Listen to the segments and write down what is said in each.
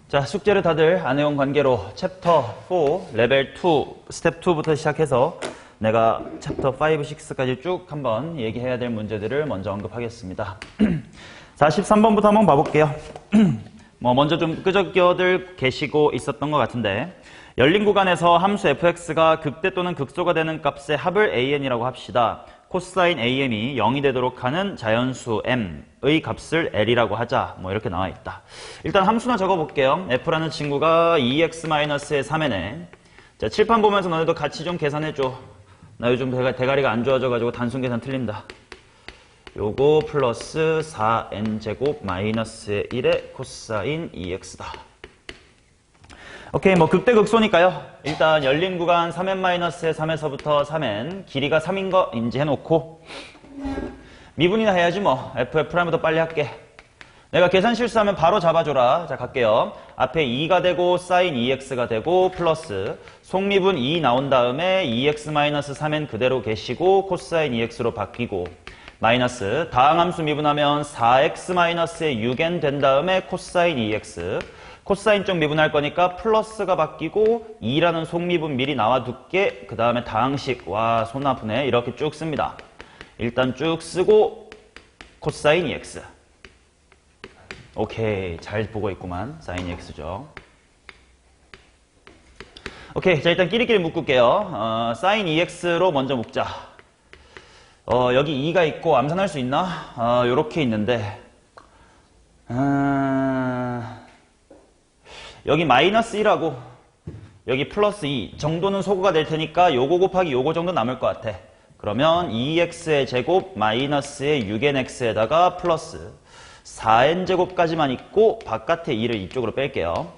자, 숙제를 다들 안 해온 관계로 챕터 4, 레벨 2, 스텝 2부터 시작해서 내가 챕터 5, 6까지 쭉 한번 얘기해야 될 문제들을 먼저 언급하겠습니다. 43번부터 한번 봐볼게요. 먼저 좀 끄적여들 계시고 있었던 것 같은데, 열린 구간에서 함수 fx가 극대 또는 극소가 되는 값의 합을 an이라고 합시다. 코사인 am이 0이 되도록 하는 자연수 m의 값을 l이라고 하자. 이렇게 나와 있다. 일단 함수나 적어볼게요. f라는 친구가 2x-의 3n에. 자, 칠판 보면서 너네도 같이 좀 계산해줘. 나 요즘 대가리가 안 좋아져가지고 단순 계산 틀린다. 요거 플러스 4n제곱 마이너스의 1의 코사인 2x다. 오케이, 극대 극소니까요. 일단 열린 구간 3n-의 3에서부터 3n, 길이가 3인 거 인지해놓고 미분이나 해야지 FF'부터 빨리 할게. 내가 계산 실수하면 바로 잡아줘라. 자, 갈게요. 앞에 2가 되고 사인 2x가 되고 플러스 속미분 2 나온 다음에 2x-3n 그대로 계시고 코사인 2x로 바뀌고 마이너스 다항함수 미분하면 4x-의 6n 된 다음에 코사인 2x 코사인 쪽 미분할 거니까 플러스가 바뀌고 2라는 속미분 미리 나와둘게. 그 다음에 다항식, 와 손 아프네. 이렇게 쭉 씁니다. 일단 쭉 쓰고 코사인 2x. 오케이, 잘 보고 있구만. 사인 2x죠. 오케이, 자 일단 끼리끼리 묶을게요. 사인 2x로 먼저 묶자. 여기 2가 있고 암산할 수 있나? 요렇게 있는데 여기 마이너스 1하고 여기 플러스 2 정도는 소거가 될 테니까 요거 곱하기 요거 정도 남을 것 같아. 그러면 2x의 제곱 마이너스의 6nx에다가 플러스 4n제곱까지만 있고 바깥에 2를 이쪽으로 뺄게요.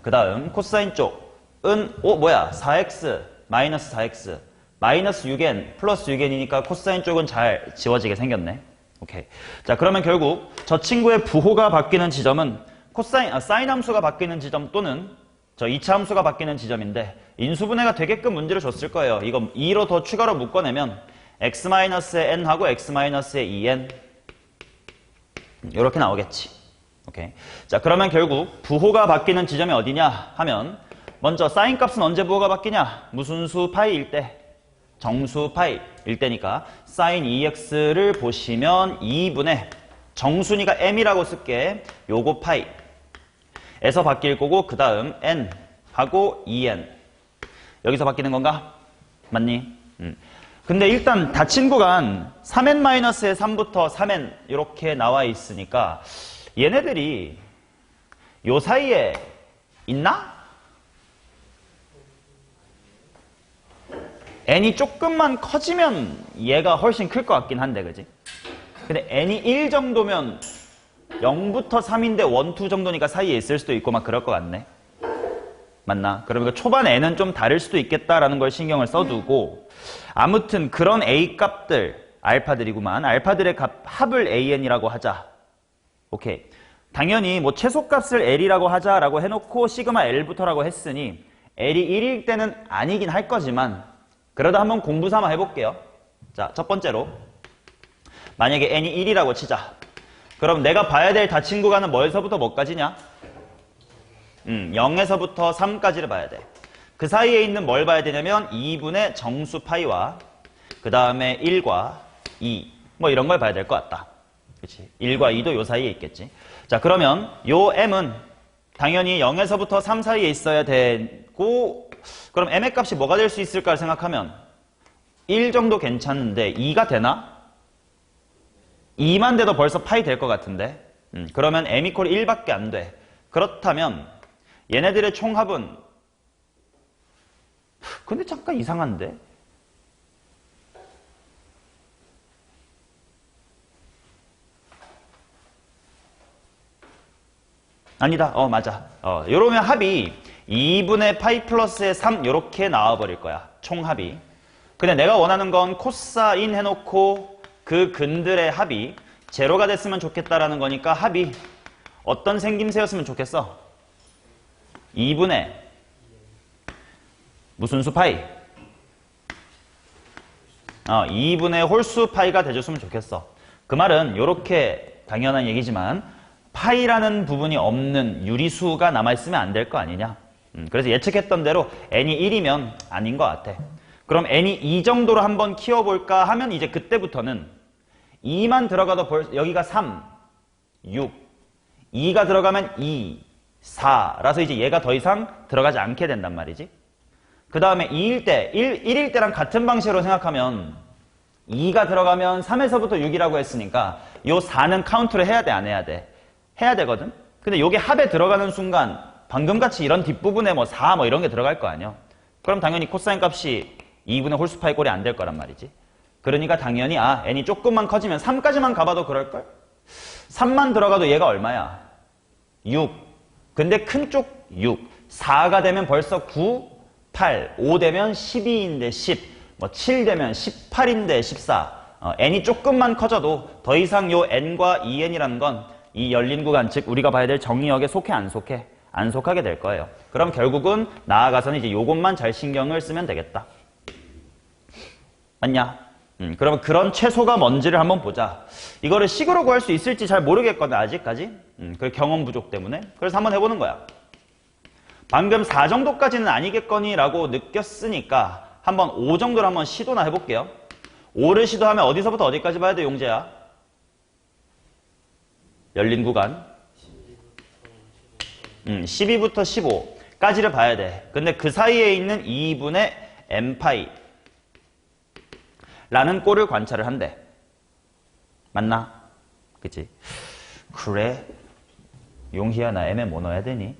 그 다음 코사인 쪽은 4x 마이너스 4x 마이너스 6n 플러스 6n이니까 코사인 쪽은 잘 지워지게 생겼네. 오케이. 자, 그러면 결국 저 친구의 부호가 바뀌는 지점은 사인 함수가 바뀌는 지점 또는 저 2차 함수가 바뀌는 지점인데 인수분해가 되게끔 문제를 줬을 거예요. 이거 2로 더 추가로 묶어내면 x-의 n하고 x-의 2n 이렇게 나오겠지. 오케이. 자, 그러면 결국 부호가 바뀌는 지점이 어디냐 하면 먼저 사인 값은 언제 부호가 바뀌냐? 무슨 수 파이일 때? 정수 파이일 때니까 사인 2x를 보시면 2분의 정순위가 m이라고 쓸게. 요거 파이 에서 바뀔 거고 그 다음 n 하고 2n 여기서 바뀌는 건가? 맞니? 근데 일단 닫힌 구간 3n-의 3부터 3n 이렇게 나와 있으니까 얘네들이 요 사이에 있나? n이 조금만 커지면 얘가 훨씬 클 것 같긴 한데, 그지? 근데 n이 1 정도면 0부터 3인데 1, 2 정도니까 사이에 있을 수도 있고 막 그럴 것 같네. 맞나? 그러면 초반 n은 좀 다를 수도 있겠다라는 걸 신경을 써두고 아무튼 그런 a 값들, 알파들이구만. 알파들의 합을 an이라고 하자. 오케이. 당연히 최소값을 l이라고 하자라고 해놓고 시그마 l부터라고 했으니 l이 1일 때는 아니긴 할 거지만 그래도 한번 공부 삼아 해볼게요. 자, 첫 번째로 만약에 n이 1이라고 치자. 그럼 내가 봐야 될 닫힌 구간은 뭐에서부터 뭐까지냐? 0에서부터 3까지를 봐야 돼. 그 사이에 있는 뭘 봐야 되냐면 2분의 정수 파이와 그 다음에 1과 2 이런 걸 봐야 될 것 같다. 그치? 1과 2도 요 사이에 있겠지. 자, 그러면 요 m은 당연히 0에서부터 3 사이에 있어야 되고 그럼 m의 값이 뭐가 될 수 있을까 생각하면 1 정도 괜찮은데 2가 되나? 2만 돼도 벌써 파이 될 것 같은데 그러면 m = 1밖에 안 돼. 그렇다면 얘네들의 총합은 근데 잠깐 이상한데? 아니다. 맞아. 요러면 합이 2분의 파이 플러스의 3 요렇게 나와버릴 거야. 총합이. 근데 내가 원하는 건 코사인 해놓고 그 근들의 합이 제로가 됐으면 좋겠다라는 거니까 합이 어떤 생김새였으면 좋겠어? 2분의 무슨 수 파이? 2분의 홀수 파이가 돼줬으면 좋겠어. 그 말은 이렇게 당연한 얘기지만 파이라는 부분이 없는 유리수가 남아있으면 안 될 거 아니냐. 그래서 예측했던 대로 n이 1이면 아닌 것 같아. 그럼 n이 2 정도로 한번 키워볼까 하면 이제 그때부터는 2만 들어가도 여기가 3, 6, 2가 들어가면 2, 4라서 이제 얘가 더 이상 들어가지 않게 된단 말이지. 그 다음에 2일 때, 1일 때랑 같은 방식으로 생각하면 2가 들어가면 3에서부터 6이라고 했으니까 요 4는 카운트를 해야 돼, 안 해야 돼? 해야 되거든? 근데 요게 합에 들어가는 순간 방금같이 이런 뒷부분에 뭐 4 뭐 이런 게 들어갈 거 아니야? 그럼 당연히 코사인 값이 2분의 홀수파이 꼴이 안 될 거란 말이지. 그러니까 당연히 n이 조금만 커지면 3까지만 가봐도 그럴걸? 3만 들어가도 얘가 얼마야? 6. 근데 큰 쪽 6. 4가 되면 벌써 9, 8. 5 되면 12인데 10. 뭐 7 되면 18인데 14. n이 조금만 커져도 더 이상 요 n과 2n이라는 건 이 열린 구간, 즉 우리가 봐야 될 정의역에 속해 안 속해? 안 속하게 될 거예요. 그럼 결국은 나아가서는 이제 요것만 잘 신경을 쓰면 되겠다. 맞냐? 그러면 그런 최소가 뭔지를 한번 보자. 이거를 식으로 구할 수 있을지 잘 모르겠거든, 아직까지. 그 경험 부족 때문에. 그래서 한번 해보는 거야. 방금 4 정도까지는 아니겠거니 라고 느꼈으니까 한번 5 정도로 한번 시도나 해볼게요. 5를 시도하면 어디서부터 어디까지 봐야 돼, 용재야? 열린 구간. 12부터 15까지를 봐야 돼. 근데 그 사이에 있는 2분의 n파이 라는 꼴을 관찰을 한대. 맞나? 그치? 그래? 용희야, 나 M에 뭐 넣어야 되니?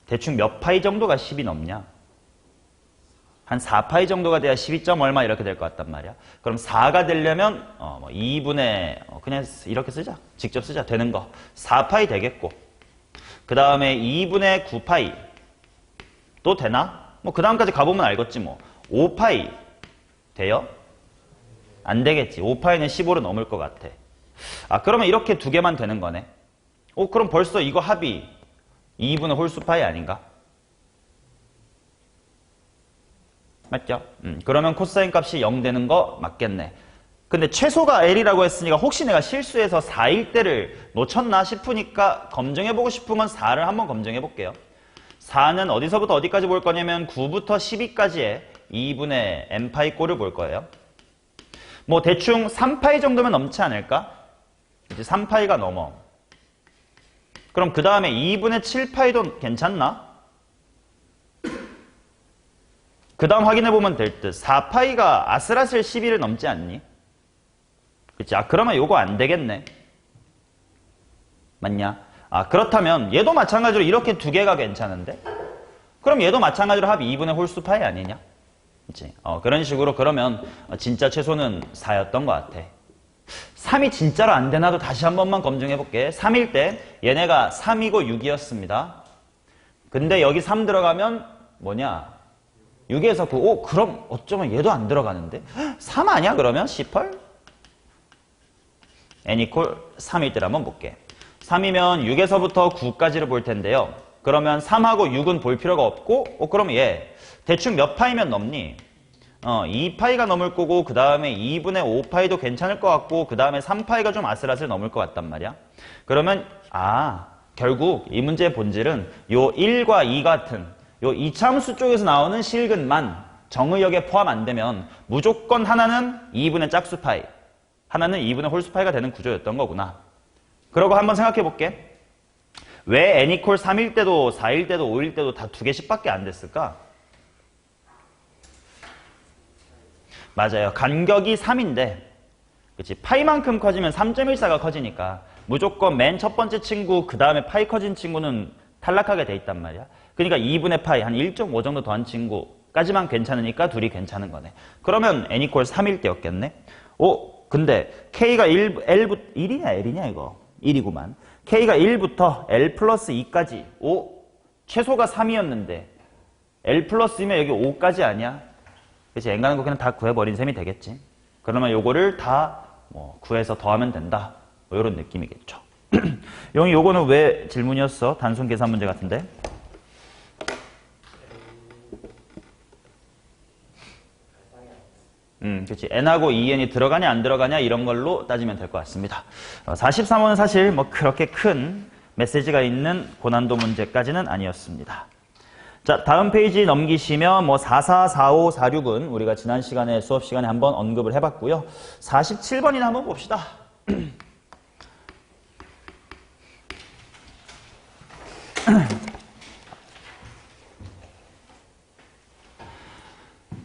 대충 몇 파이 정도가 10이 넘냐? 한 4파이 정도가 돼야 12점 얼마 이렇게 될 것 같단 말이야. 그럼 4가 되려면 뭐 2분의 그냥 이렇게 쓰자. 직접 쓰자. 되는 거. 4파이 되겠고. 그 다음에 2분의 9파이 또 되나? 뭐 그 다음까지 가보면 알겠지 뭐. 5파이 돼요? 안 되겠지. 5파이는 15를 넘을 것 같아. 그러면 이렇게 두 개만 되는 거네. 그럼 벌써 이거 합이 2분의 홀수파이 아닌가? 맞죠? 그러면 코사인 값이 0 되는 거 맞겠네. 근데 최소가 L이라고 했으니까 혹시 내가 실수해서 4일 때를 놓쳤나 싶으니까 검증해보고 싶은 건 4를 한번 검증해볼게요. 4는 어디서부터 어디까지 볼 거냐면 9부터 12까지의 2분의 n파이 꼴을 볼 거예요. 뭐 대충 3파이 정도면 넘지 않을까? 이제 3파이가 넘어. 그럼 그 다음에 2분의 7파이도 괜찮나? 그 다음 확인해보면 될 듯. 4파이가 아슬아슬 12를 넘지 않니? 그치? 그러면 요거 안 되겠네. 맞냐? 그렇다면 얘도 마찬가지로 이렇게 두 개가 괜찮은데? 그럼 얘도 마찬가지로 합 2분의 홀수파이 아니냐? 그치? 그런 식으로 그러면 진짜 최소는 4였던 것 같아. 3이 진짜로 안 되나도 다시 한 번만 검증해볼게. 3일 때 얘네가 3이고 6이었습니다. 근데 여기 3 들어가면 뭐냐? 6에서 9. 그럼 어쩌면 얘도 안 들어가는데? 3 아니야 그러면? 18? n equal 3일 때를 한번 볼게. 3이면 6에서부터 9까지를 볼 텐데요. 그러면 3하고 6은 볼 필요가 없고 그럼 얘 대충 몇 파이면 넘니? 2파이가 넘을 거고 그 다음에 2분의 5파이도 괜찮을 것 같고 그 다음에 3파이가 좀 아슬아슬 넘을 것 같단 말이야. 그러면 결국 이 문제의 본질은 요 1과 2 같은 요 이차함수 쪽에서 나오는 실근만 정의역에 포함 안 되면 무조건 하나는 2분의 짝수파이, 하나는 2분의 홀수파이가 되는 구조였던 거구나. 그러고 한번 생각해 볼게. 왜 n equal 3일 때도 4일 때도 5일 때도 다 2개씩밖에 안 됐을까? 맞아요. 간격이 3인데 그치? 파이만큼 커지면 3.14가 커지니까 무조건 맨 첫 번째 친구 그 다음에 파이 커진 친구는 탈락하게 돼 있단 말이야. 그러니까 2분의 파이 한 1.5 정도 더한 친구까지만 괜찮으니까 둘이 괜찮은 거네. 그러면 n equal 3일 때였겠네. 근데 k가 1이냐 l이냐 이거 1이구만. k가 1부터 l 플러스 2까지 최소가 3이었는데 l 플러스 2면 여기 5까지 아니야? 그치? n 가는 거 그냥 다 구해버린 셈이 되겠지. 그러면 요거를 다 구해서 더하면 된다. 뭐 이런 느낌이겠죠. 용이 요거는 왜 질문이었어? 단순 계산 문제 같은데? 그렇지. n하고 2n이 들어가냐 안 들어가냐 이런 걸로 따지면 될 것 같습니다. 43호는 사실 뭐 그렇게 큰 메시지가 있는 고난도 문제까지는 아니었습니다. 자, 다음 페이지 넘기시면 뭐 44, 45, 46은 우리가 지난 시간에 수업 시간에 한번 언급을 해봤고요. 47번이나 한번 봅시다.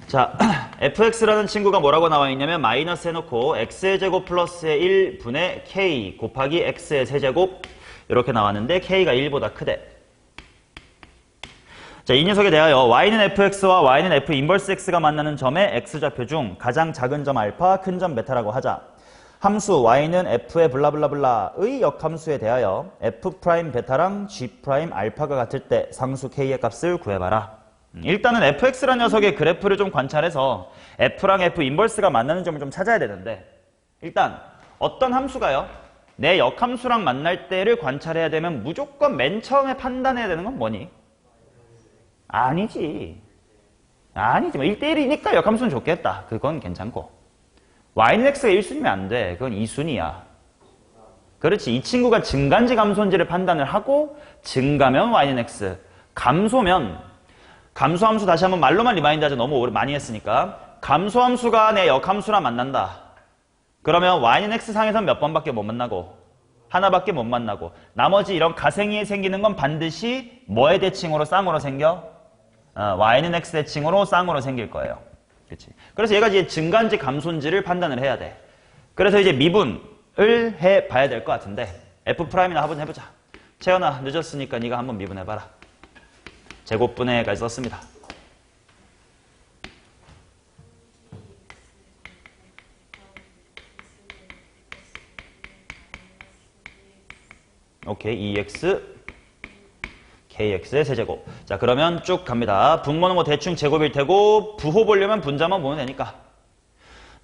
자, fx라는 친구가 뭐라고 나와 있냐면 마이너스 해놓고 x의 제곱 플러스의 1분의 k 곱하기 x의 세제곱 이렇게 나왔는데 k가 1보다 크대. 자, 이 녀석에 대하여 y는 fx와 y는 f 인버스 x가 만나는 점의 x좌표 중 가장 작은 점 알파, 큰 점 베타라고 하자. 함수 y는 f의 블라블라블라의 역함수에 대하여 f 프라임 베타랑 g 프라임 알파가 같을 때 상수 k의 값을 구해봐라. 일단은 fx라는 녀석의 그래프를 좀 관찰해서 f랑 f 인버스가 만나는 점을 좀 찾아야 되는데, 일단 어떤 함수가요? 내 역함수랑 만날 때를 관찰해야 되면 무조건 맨 처음에 판단해야 되는 건 뭐니? 아니지. 아니지. 뭐 1대1이니까 역함수는 좋겠다. 그건 괜찮고. y는 x가 1순위면 안 돼. 그건 2순위야. 그렇지. 이 친구가 증가인지 감소인지를 판단을 하고, 증가면 y는 x, 감소면 감소함수 다시 한번 말로만 리마인드 하자. 너무 많이 했으니까. 감소함수가 내 역함수랑 만난다. 그러면 y는 x상에선 몇 번밖에 못 만나고 하나밖에 못 만나고 나머지 이런 가생이 생기는 건 반드시 뭐의 대칭으로 쌍으로 생겨? y는 x 대칭으로 쌍으로 생길 거예요. 그렇지. 그래서 얘가 이제 증가인지 감소인지를 판단을 해야 돼. 그래서 이제 미분을 해봐야 될 것 같은데 f'이나 한번 해보자. 채연아 늦었으니까 네가 한번 미분해봐라. 제곱분해까지 썼습니다. 오케이. 2x kx의 세제곱. 자, 그러면 쭉 갑니다. 분모는 뭐 대충 제곱일 테고 부호 보려면 분자만 보면 되니까.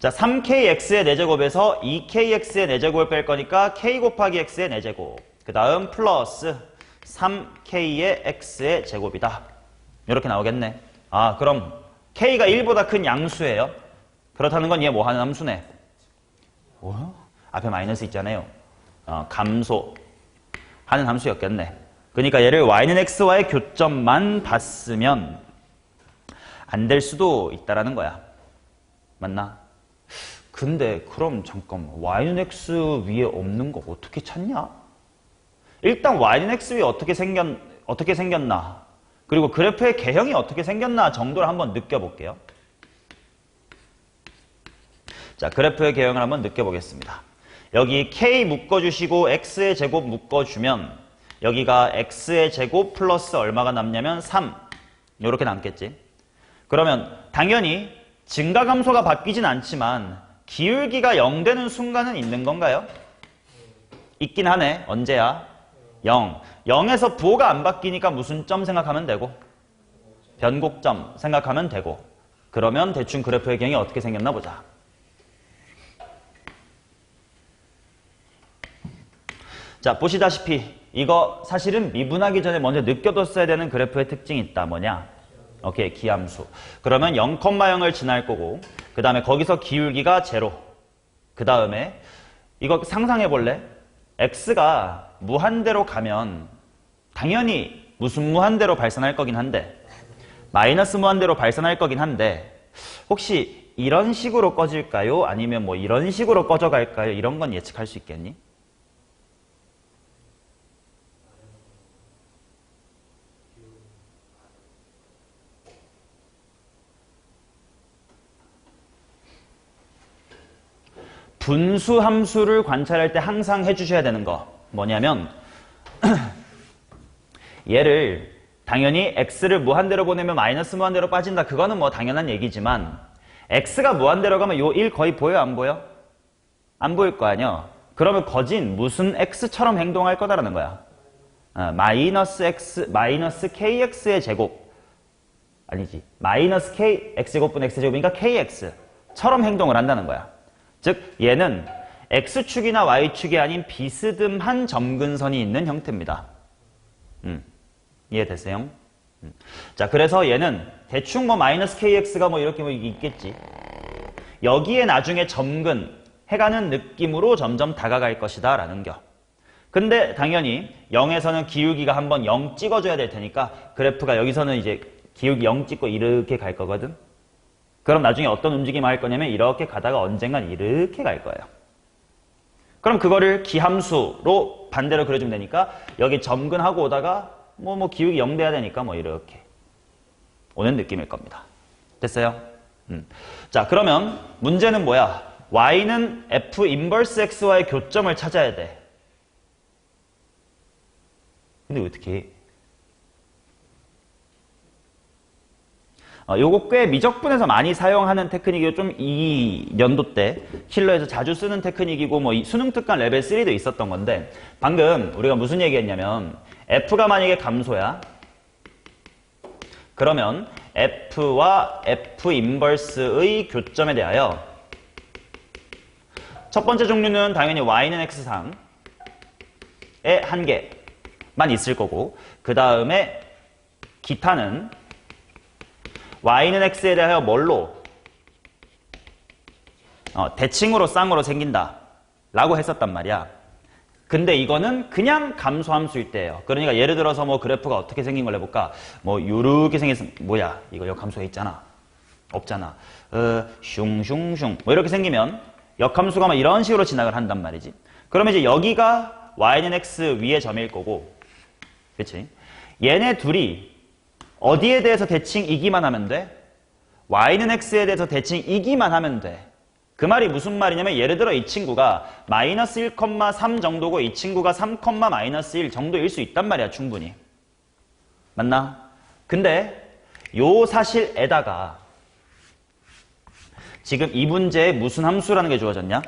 자, 3kx의 4제곱에서 2kx의 4제곱을 뺄 거니까 k 곱하기 x의 4제곱. 그 다음 플러스 3k의 x의 제곱이다. 이렇게 나오겠네. 아, 그럼 k가 1보다 큰 양수예요. 그렇다는 건 얘 뭐 하는 함수네? 뭐야? 앞에 마이너스 있잖아요. 감소 하는 함수였겠네. 그러니까 얘를 y는 x와의 교점만 봤으면 안 될 수도 있다라는 거야. 맞나? 근데 그럼 잠깐만, y는 x 위에 없는 거 어떻게 찾냐? 일단 y는 x 위에 어떻게 생겼나, 그리고 그래프의 개형이 어떻게 생겼나 정도를 한번 느껴볼게요. 자, 그래프의 개형을 한번 느껴보겠습니다. 여기 k 묶어주시고 x의 제곱 묶어주면 여기가 x의 제곱 플러스 얼마가 남냐면 3 이렇게 남겠지. 그러면 당연히 증가 감소가 바뀌진 않지만 기울기가 0 되는 순간은 있는 건가요? 있긴 하네. 언제야? 0. 0에서 부호가 안 바뀌니까 무슨 점 생각하면 되고? 변곡점 생각하면 되고. 그러면 대충 그래프의 개형이 어떻게 생겼나 보자. 자, 보시다시피 이거 사실은 미분하기 전에 먼저 느껴뒀어야 되는 그래프의 특징이 있다. 뭐냐? 오케이, 기함수. 그러면 0,0을 지날 거고, 그 다음에 거기서 기울기가 0. 그 다음에 이거 상상해 볼래? x가 무한대로 가면 당연히 무슨 무한대로 발산할 거긴 한데, 마이너스 무한대로 발산할 거긴 한데, 혹시 이런 식으로 꺼질까요? 아니면 뭐 이런 식으로 꺼져갈까요? 이런 건 예측할 수 있겠니? 분수 함수를 관찰할 때 항상 해주셔야 되는 거 뭐냐면 얘를 당연히 x를 무한대로 보내면 마이너스 무한대로 빠진다. 그거는 뭐 당연한 얘기지만 x가 무한대로 가면 요 1 거의 보여 안 보여? 안 보일 거 아니야. 그러면 거진 무슨 x처럼 행동할 거다라는 거야. 마이너스 kx의 제곱 아니지. 마이너스 k x제곱분 x제곱이니까 kx처럼 행동을 한다는 거야. 즉 얘는 x축이나 y축이 아닌 비스듬한 점근선이 있는 형태입니다. 이해됐어요? 자, 그래서 얘는 대충 뭐 마이너스 kx가 뭐 이렇게 뭐 있겠지. 여기에 나중에 점근 해가는 느낌으로 점점 다가갈 것이다 라는 겨. 근데 당연히 0에서는 기울기가 한번 0 찍어줘야 될 테니까 그래프가 여기서는 이제 기울기 0 찍고 이렇게 갈 거거든. 그럼 나중에 어떤 움직임을 할 거냐면 이렇게 가다가 언젠간 이렇게 갈 거예요. 그럼 그거를 기함수로 반대로 그려주면 되니까 여기 점근하고 오다가 뭐 기울기 0 돼야 되니까 뭐 이렇게 오는 느낌일 겁니다. 됐어요? 자, 그러면 문제는 뭐야? y는 f 인버스 x와의 교점을 찾아야 돼. 근데 어떻게 해? 요거 꽤 미적분에서 많이 사용하는 테크닉이고 좀 이 연도 때 킬러에서 자주 쓰는 테크닉이고 뭐 수능 특강 레벨 3도 있었던 건데 방금 우리가 무슨 얘기했냐면 f가 만약에 감소야. 그러면 f와 f 인버스의 교점에 대하여 첫 번째 종류는 당연히 y는 x상의 한계만 있을 거고 그 다음에 기타는 y는 x에 대하여 뭘로? 대칭으로 쌍으로 생긴다 라고 했었단 말이야. 근데 이거는 그냥 감소함수일 때예요. 그러니까 예를 들어서 뭐 그래프가 어떻게 생긴 걸 해볼까? 뭐 요렇게 생겼으면 뭐야? 이거 역함수에 있잖아. 없잖아. 슝슝슝 뭐 이렇게 생기면 역함수가 막 이런 식으로 진학을 한단 말이지. 그러면 이제 여기가 y는 x 위의 점일 거고 그치? 얘네 둘이 어디에 대해서 대칭이기만 하면 돼? y는 x에 대해서 대칭이기만 하면 돼. 그 말이 무슨 말이냐면 예를 들어 이 친구가 마이너스 1,3 정도고 이 친구가 3, 마이너스 1 정도일 수 있단 말이야 충분히. 맞나? 근데 요 사실에다가 지금 이 문제에 무슨 함수라는 게 주어졌냐?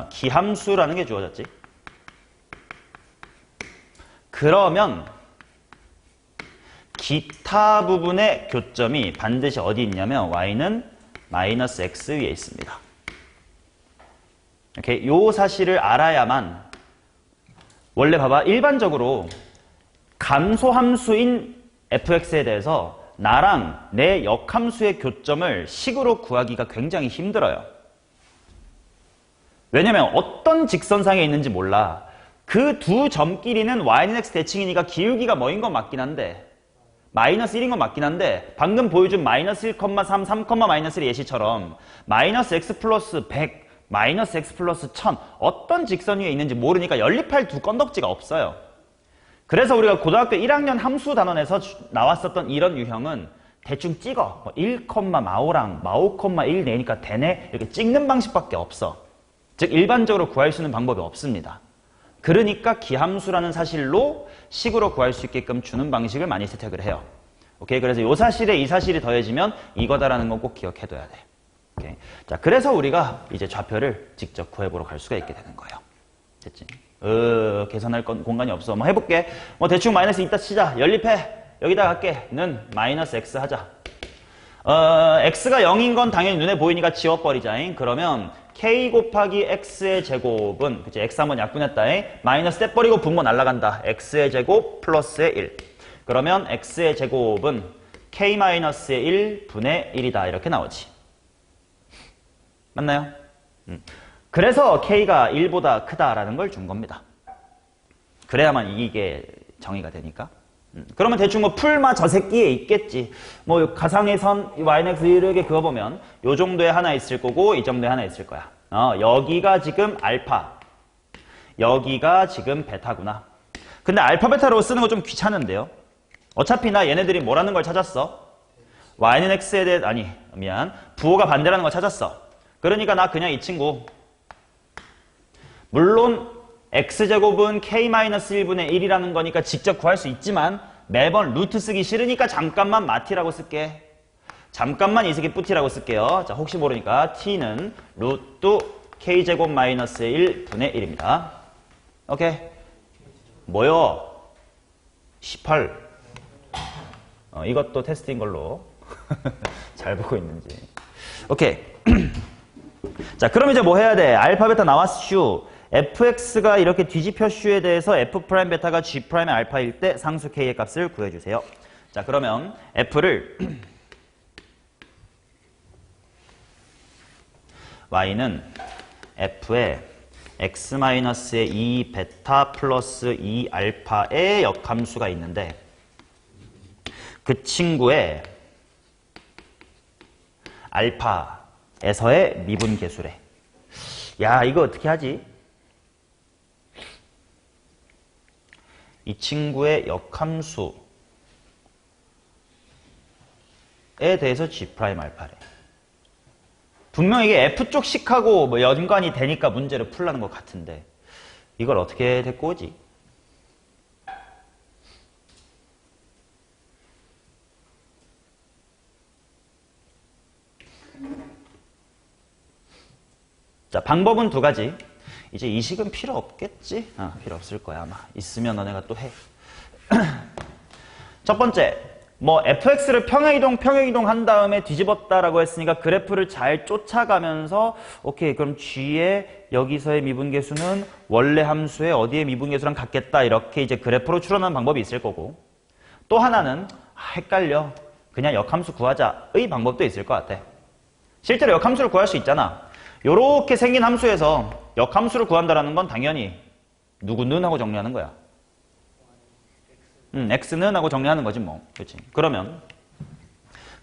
기함수라는 게 주어졌지. 그러면 기타 부분의 교점이 반드시 어디 있냐면 y는 마이너스 x 위에 있습니다. 이렇게 요 사실을 알아야만 원래 봐봐 일반적으로 감소함수인 fx에 대해서 나랑 내 역함수의 교점을 식으로 구하기가 굉장히 힘들어요. 왜냐면 어떤 직선상에 있는지 몰라. 그 두 점끼리는 y는 x 대칭이니까 기울기가 뭐인 건 맞긴 한데 마이너스 1인 건 맞긴 한데 방금 보여준 마이너스 1,3, 3, 마이너스 1의 예시처럼 마이너스 x 플러스 100, 마이너스 x 플러스 1000 어떤 직선 위에 있는지 모르니까 연립할 두 건덕지가 없어요. 그래서 우리가 고등학교 1학년 함수 단원에서 나왔었던 이런 유형은 대충 찍어. 1, 마오랑 마오, 1 내니까 되네 이렇게 찍는 방식밖에 없어. 즉 일반적으로 구할 수 있는 방법이 없습니다. 그러니까 기함수라는 사실로 식으로 구할 수 있게끔 주는 방식을 많이 채택을 해요. 오케이? 그래서 이 사실에 이 사실이 더해지면 이거다라는 건 꼭 기억해둬야 돼. 오케이? 자, 그래서 우리가 이제 좌표를 직접 구해보러 갈 수가 있게 되는 거예요. 됐지? 계산할 공간이 없어. 뭐 해볼게. 뭐 대충 마이너스 있다 치자. 연립해. 여기다 갈게. 는 마이너스 x 하자. x가 0인 건 당연히 눈에 보이니까 지워버리자잉. 그러면 k 곱하기 x의 제곱은 그치 x 한번 약분했다잉. 마이너스 떼버리고 분모 날라간다. x의 제곱 플러스의 1. 그러면 x의 제곱은 k-의 1분의 1이다. 이렇게 나오지. 맞나요? 그래서 k가 1보다 크다라는 걸 준 겁니다. 그래야만 이게 정의가 되니까. 그러면 대충 뭐 풀마 저 새끼에 있겠지. 뭐 가상의 선 yx 이렇게 그어보면 요 정도에 하나 있을 거고 이 정도에 하나 있을 거야. 여기가 지금 알파, 여기가 지금 베타구나. 근데 알파 베타로 쓰는 거 좀 귀찮은데요. 어차피 나 얘네들이 뭐라는 걸 찾았어. y는 x에 대해 부호가 반대라는 걸 찾았어. 그러니까 나 그냥 이 친구 물론 x제곱은 k-1분의 1이라는 거니까 직접 구할 수 있지만 매번 루트 쓰기 싫으니까 잠깐만 마티라고 쓸게. 잠깐만 이 새끼 뿌티라고 쓸게요. 자, 혹시 모르니까 t는 루트 k제곱 마이너스 1분의 1입니다. 오케이? 뭐요? 18. 이것도 테스트인 걸로 잘 보고 있는지. 오케이. 자, 그럼 이제 뭐 해야 돼? 알파 베타 나왔슈. fx가 이렇게 뒤집혀 슈에 대해서 f' 베타가 g' 알파일 때 상수 k의 값을 구해주세요. 자, 그러면 f를 y는 f에 x-의 2베타 플러스 2알파의 역함수가 있는데 그 친구의 알파에서의 미분계수래. 야, 이거 어떻게 하지? 이 친구의 역함수에 대해서 G' 알파래. 분명 이게 F쪽 식하고 뭐 연관이 되니까 문제를 풀라는 것 같은데 이걸 어떻게 데리고 오지? 자, 방법은 두 가지. 이제 이 식은 필요 없겠지? 필요 없을 거야 아마. 있으면 너네가 또 해. 첫 번째, 뭐 fx를 평행이동 한 다음에 뒤집었다라고 했으니까 그래프를 잘 쫓아가면서 오케이 그럼 g의 여기서의 미분계수는 원래 함수의 어디의 미분계수랑 같겠다 이렇게 이제 그래프로 추론하는 방법이 있을 거고 또 하나는 헷갈려 그냥 역함수 구하자의 방법도 있을 것 같아. 실제로 역함수를 구할 수 있잖아. 요렇게 생긴 함수에서 역함수를 구한다라는 건 당연히 누구는 하고 정리하는 거야. x는 하고 정리하는 거지 뭐. 그렇지. 그러면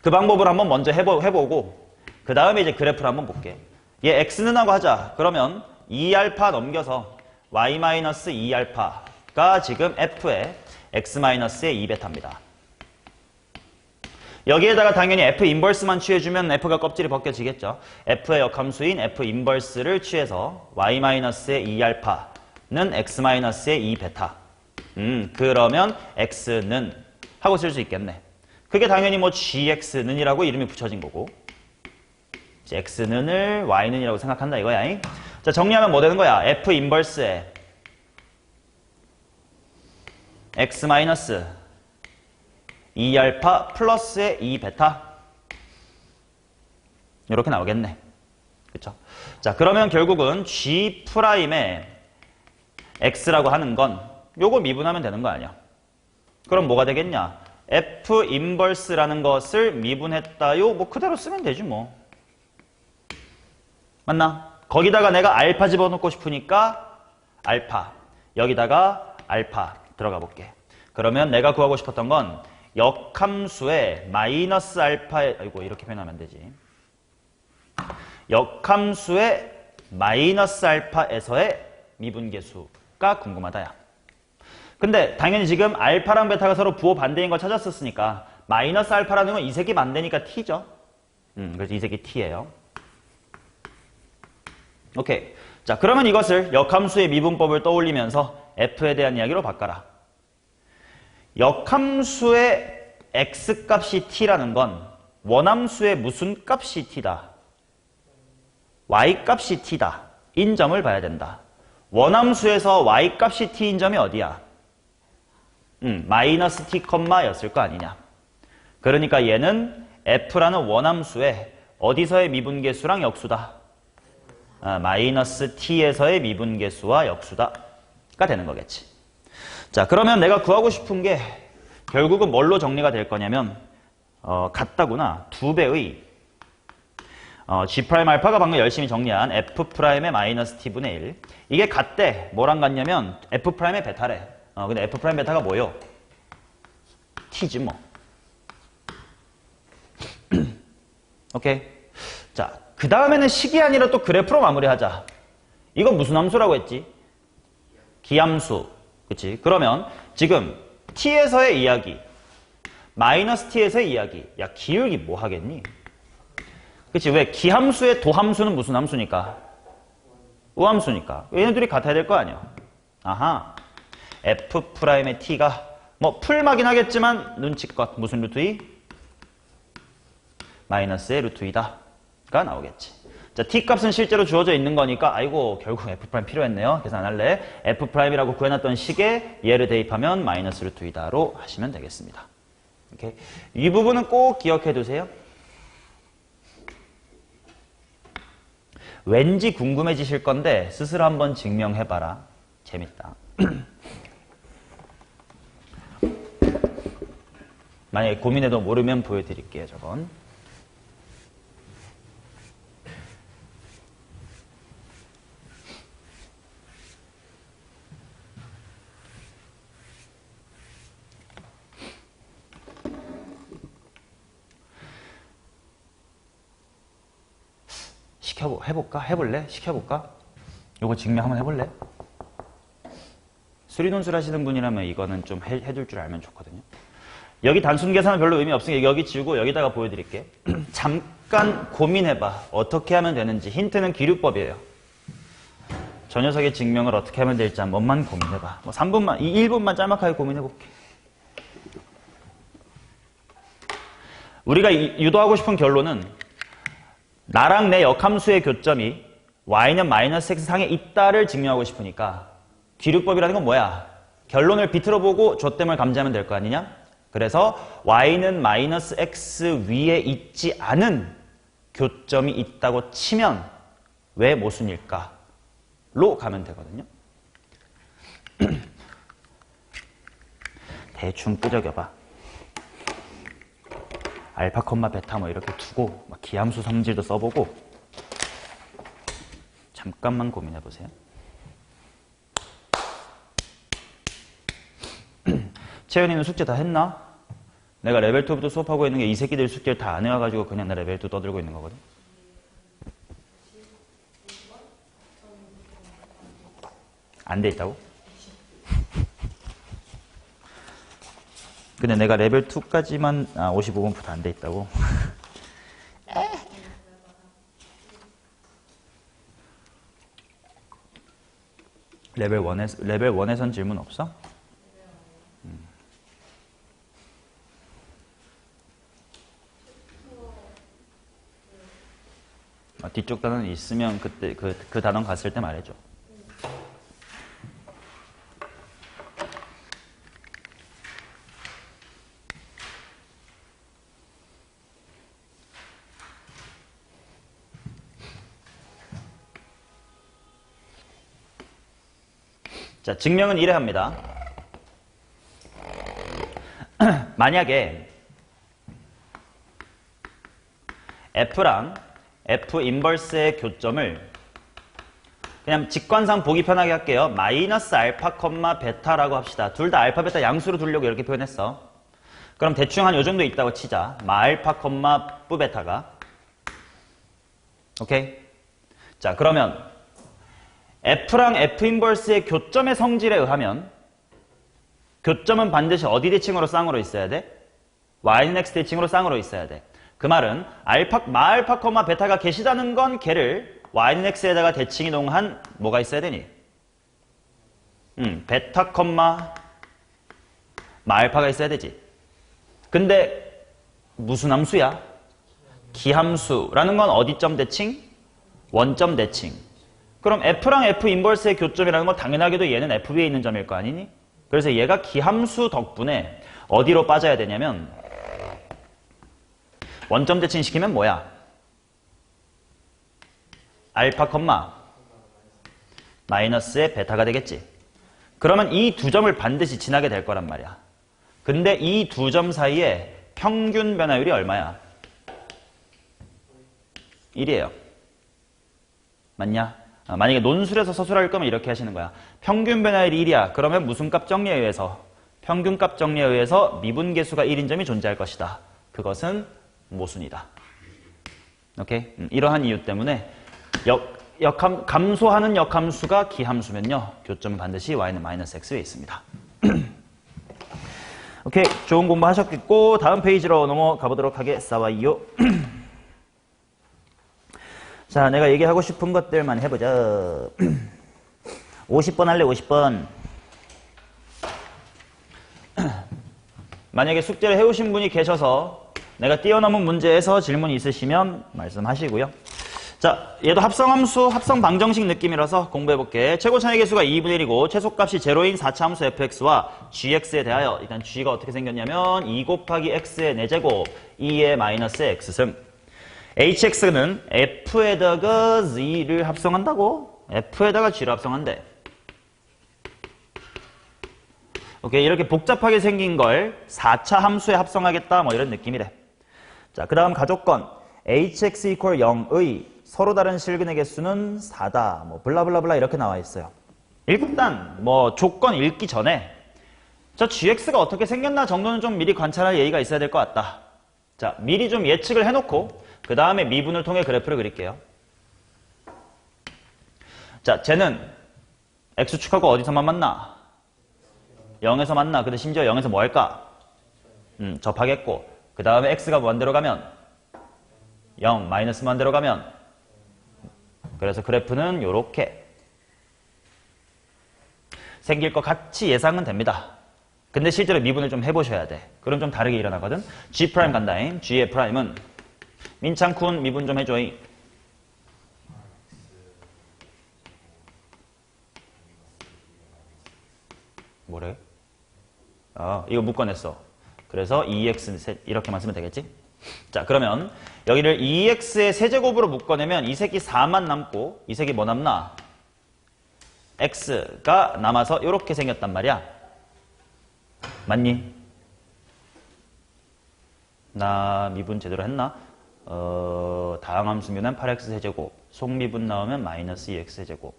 그 방법을 한번 먼저 해보고 그 다음에 이제 그래프를 한번 볼게. 얘 x는 하고 하자. 그러면 2알파 넘겨서 y-2알파가 지금 f의 x-의 2베타입니다. 여기에다가 당연히 f 인버스만 취해주면 f가 껍질이 벗겨지겠죠. f의 역함수인 f 인버스를 취해서 y-의 2알파는 x-의 2베타. 그러면 x는 하고 쓸 수 있겠네. 그게 당연히 뭐 gx는이라고 이름이 붙여진 거고 x는을 y는이라고 생각한다 이거야. 자, 정리하면 뭐 되는 거야? f 인버스에 x 마이너스 2알파 플러스의 2베타 이렇게 나오겠네. 그쵸? 자, 그러면 결국은 G'의 X라고 하는 건 요거 미분하면 되는 거 아니야? 그럼 뭐가 되겠냐? F 인버스라는 것을 미분했다요? 뭐 그대로 쓰면 되지 뭐. 맞나? 거기다가 내가 알파 집어넣고 싶으니까 알파. 여기다가 알파 들어가 볼게. 그러면 내가 구하고 싶었던 건 역함수의 마이너스 알파에 아이고 이렇게 표현하면 안 되지. 역함수의 마이너스 알파에서의 미분계수가 궁금하다야. 근데 당연히 지금 알파랑 베타가 서로 부호 반대인 걸 찾았었으니까 마이너스 알파라는 건 이색이 반대니까 t죠. 그래서 이색이 t예요. 오케이. 자, 그러면 이것을 역함수의 미분법을 떠올리면서 f에 대한 이야기로 바꿔라. 역함수의 x값이 t라는 건 원함수의 무슨 값이 t다? y값이 t다. 인점을 봐야 된다. 원함수에서 y값이 t인 점이 어디야? 마이너스 t, 였을 거 아니냐. 그러니까 얘는 f라는 원함수의 어디서의 미분계수랑 역수다? 마이너스 t에서의 미분계수와 역수다가 되는 거겠지. 자, 그러면 내가 구하고 싶은 게 결국은 뭘로 정리가 될 거냐면 같다구나. 2배의 G' 알파가 방금 열심히 정리한 F'의 마이너스 T분의 1. 이게 같대. 뭐랑 같냐면 F'의 베타래. 근데 F'의 베타가 뭐요? T지 뭐. 오케이. 자, 그 다음에는 식이 아니라 또 그래프로 마무리하자. 이건 무슨 함수라고 했지? 기함수. 그치? 그러면 지금 T에서의 이야기, 마이너스 T에서의 이야기. 야, 기울기 뭐 하겠니? 그치? 왜? 기함수의 도함수는 무슨 함수니까? 우함수니까. 얘네들이 같아야 될 거 아니야. 아하. F'의 T가 뭐 풀마긴 하겠지만 눈치껏 무슨 루트 2? 마이너스의 루트 2다가 나오겠지. 자, T값은 실제로 주어져 있는 거니까 아이고 결국 F' 필요했네요. 계산 안 할래. F'이라고 구해놨던 식에 얘를 대입하면 마이너스 루트 2다로 하시면 되겠습니다. 오케이. 이 부분은 꼭 기억해 두세요. 왠지 궁금해지실 건데 스스로 한번 증명해봐라. 재밌다. 만약에 고민해도 모르면 보여드릴게요. 저건. 해볼까? 해볼래? 시켜볼까? 요거 증명 한번 해볼래? 수리논술 하시는 분이라면 이거는 좀 해줄 줄 알면 좋거든요. 여기 단순 계산은 별로 의미 없으니까 여기 지우고 여기다가 보여드릴게. 잠깐 고민해봐. 어떻게 하면 되는지. 힌트는 기류법이에요. 저 녀석의 증명을 어떻게 하면 될지 한 번만 고민해봐. 뭐 3분만, 1분만 짤막하게 고민해볼게. 우리가 유도하고 싶은 결론은 나랑 내 역함수의 교점이 y는 마이너스 x 상에 있다를 증명하고 싶으니까 기류법이라는 건 뭐야? 결론을 비틀어 보고 조땜을 감지하면 될 거 아니냐? 그래서 y는 마이너스 x 위에 있지 않은 교점이 있다고 치면 왜 모순일까? 로 가면 되거든요. 대충 끄적여봐. 알파, 베타 뭐 이렇게 두고 막 기함수 성질도 써보고 잠깐만 고민해보세요. 채연이는 숙제 다 했나? 내가 레벨 2부터 수업하고 있는 게 이 새끼들 숙제를 다 안 해와가지고 그냥 나 레벨 2 떠들고 있는 거거든. 안 돼 있다고? 근데 내가 레벨 2까지만 55분부터 안 돼 있다고? 레벨 1에선 질문 없어? 뒤쪽 단어는 있으면 그때 그 단원 갔을 때 말해줘. 자, 증명은 이래 합니다. 만약에 F랑 F 인버스의 교점을 그냥 직관상 보기 편하게 할게요. 마이너스 알파, 베타라고 합시다. 둘 다 알파, 베타 양수로 두려고 이렇게 표현했어. 그럼 대충 한 요 정도 있다고 치자. 마알파, 뿌 베타가. 오케이? 자, 그러면 F랑 F 인버스의 교점의 성질에 의하면 교점은 반드시 어디 대칭으로 쌍으로 있어야 돼? y는 x 대칭으로 쌍으로 있어야 돼. 그 말은 마알파, 베타가 계시다는 건 걔를 y는 x에다가 대칭 이동한 뭐가 있어야 되니? 베타, 마알파가 있어야 되지. 근데 무슨 함수야? 기함수라는 건 어디점 대칭? 원점 대칭. 그럼 F랑 F 인버스의 교점이라는 건 당연하게도 얘는 F 위에 있는 점일 거 아니니? 그래서 얘가 기함수 덕분에 어디로 빠져야 되냐면 원점 대칭시키면 뭐야? 알파, 마이너스의 베타가 되겠지. 그러면 이 두 점을 반드시 지나게 될 거란 말이야. 근데 이 두 점 사이에 평균 변화율이 얼마야? 1이에요. 맞냐? 만약에 논술에서 서술할 거면 이렇게 하시는 거야. 평균 변화율이 1이야. 그러면 무슨 값 정리에 의해서? 평균값 정리에 의해서 미분계수가 1인 점이 존재할 것이다. 그것은 모순이다. 오케이? 이러한 이유 때문에 감소하는 역함수가 기함수면요. 교점은 반드시 y는 마이너스 x에 있습니다. 오케이. 좋은 공부 하셨겠고 다음 페이지로 넘어가 보도록 하겠어요. 자, 내가 얘기하고 싶은 것들만 해보자. 50번 할래, 50번. 만약에 숙제를 해오신 분이 계셔서 내가 뛰어넘은 문제에서 질문이 있으시면 말씀하시고요. 자, 얘도 합성함수, 합성방정식 느낌이라서 공부해볼게. 최고 차이 계수가 2분의 1이고 최소값이 0인 4차 함수 fx와 gx에 대하여 일단 g가 어떻게 생겼냐면 2 곱하기 x의 4제곱 2의 마이너스 x승. hx는 f에다가 z를 합성한다고? f에다가 g를 합성한대. 오케이, 이렇게 복잡하게 생긴 걸 4차 함수에 합성하겠다 뭐 이런 느낌이래. 자, 그 다음 가조건 hx equal 0의 서로 다른 실근의 개수는 4다 뭐 블라블라블라 이렇게 나와 있어요. 일단 뭐 조건 읽기 전에 저 gx가 어떻게 생겼나 정도는 좀 미리 관찰할 예의가 있어야 될 것 같다. 자, 미리 좀 예측을 해놓고 그 다음에 미분을 통해 그래프를 그릴게요. 자, 쟤는 x축하고 어디서만 만나? 0에서 만나. 근데 심지어 0에서 뭐 할까? 접하겠고. 그 다음에 x가 무한대로 가면 0, 마이너스 무한대로 가면 그래서 그래프는 요렇게 생길 것 같이 예상은 됩니다. 근데 실제로 미분을 좀 해보셔야 돼. 그럼 좀 다르게 일어나거든. G' 간다임. G의 프라임은 민창쿤 미분 좀 해줘잉. 뭐래? 아, 이거 묶어냈어. 그래서 2x 이렇게만 쓰면 되겠지? 자, 그러면 여기를 2x의 세제곱으로 묶어내면 이 새끼 4만 남고 이 새끼 뭐 남나? x가 남아서 이렇게 생겼단 말이야. 맞니? 나 미분 제대로 했나? 다항함수면은 8x 세제곱, 속미분 나오면 마이너스 2x 세제곱,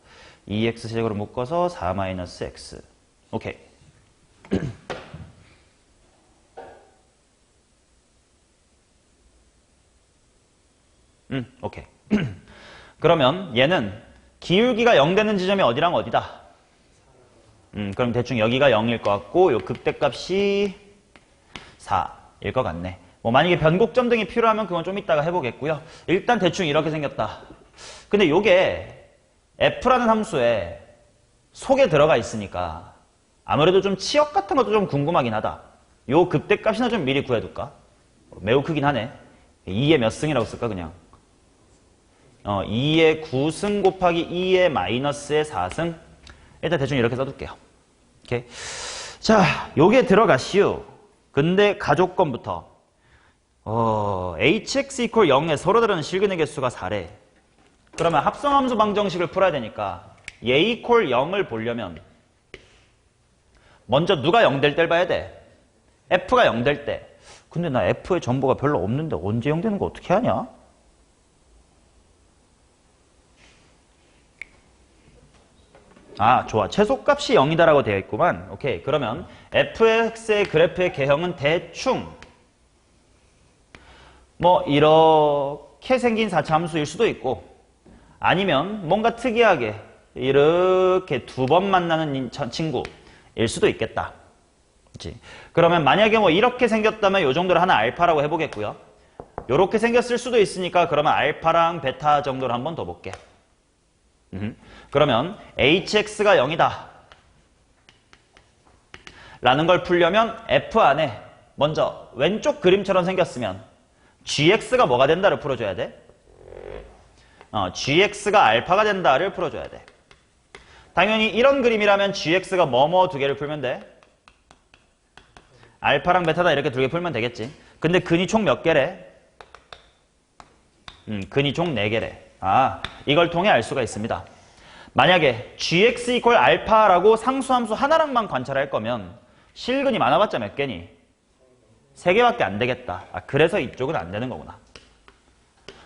2x 세제곱으로 묶어서 4 마이너스 x. 오케이. 오케이. 그러면 얘는 기울기가 0 되는 지점이 어디랑 어디다? 그럼 대충 여기가 0일 것 같고 요 극대값이 4일 것 같네. 뭐 만약에 변곡점 등이 필요하면 그건 좀 이따가 해보겠고요. 일단 대충 이렇게 생겼다. 근데 요게 f라는 함수에 속에 들어가 있으니까 아무래도 좀 치역 같은 것도 좀 궁금하긴 하다. 요 극대값이나 좀 미리 구해둘까? 매우 크긴 하네. 2의 몇 승이라고 쓸까 그냥? 2의 9승 곱하기 2의 마이너스의 4승. 일단 대충 이렇게 써둘게요. 오케이. 자, 요게 들어가시오. 근데 가조건부터 hx equal 0에 서로 다른 실근의 개수가 4래. 그러면 합성함수 방정식을 풀어야 되니까 얘 equal 0을 보려면 먼저 누가 0 될 때를 봐야 돼? f가 0 될 때. 근데 나 f의 정보가 별로 없는데 언제 0 되는 거 어떻게 하냐? 아, 좋아. 최소값이 0이다라고 되어 있구만. 오케이. 그러면 fx의 그래프의 개형은 대충 뭐 이렇게 생긴 4차 함수일 수도 있고 아니면 뭔가 특이하게 이렇게 두 번 만나는 친구일 수도 있겠다. 그치? 그러면 만약에 뭐 이렇게 생겼다면 이 정도를 하나 알파라고 해보겠고요. 이렇게 생겼을 수도 있으니까 그러면 알파랑 베타 정도를 한번 더 볼게. 그러면 hx가 0이다 라는 걸 풀려면 f 안에 먼저 왼쪽 그림처럼 생겼으면 gx가 뭐가 된다를 풀어줘야 돼? gx가 알파가 된다를 풀어줘야 돼. 당연히 이런 그림이라면 gx가 뭐뭐 두 개를 풀면 돼? 알파랑 베타다 이렇게 두 개 풀면 되겠지. 근데 근이 총 몇 개래? 근이 총 4개래. 아, 이걸 통해 알 수가 있습니다. 만약에 gx 이퀄 알파라고 상수함수 하나랑만 관찰할 거면 실근이 많아봤자 몇 개니? 3개밖에 안 되겠다. 아, 그래서 이쪽은 안 되는 거구나.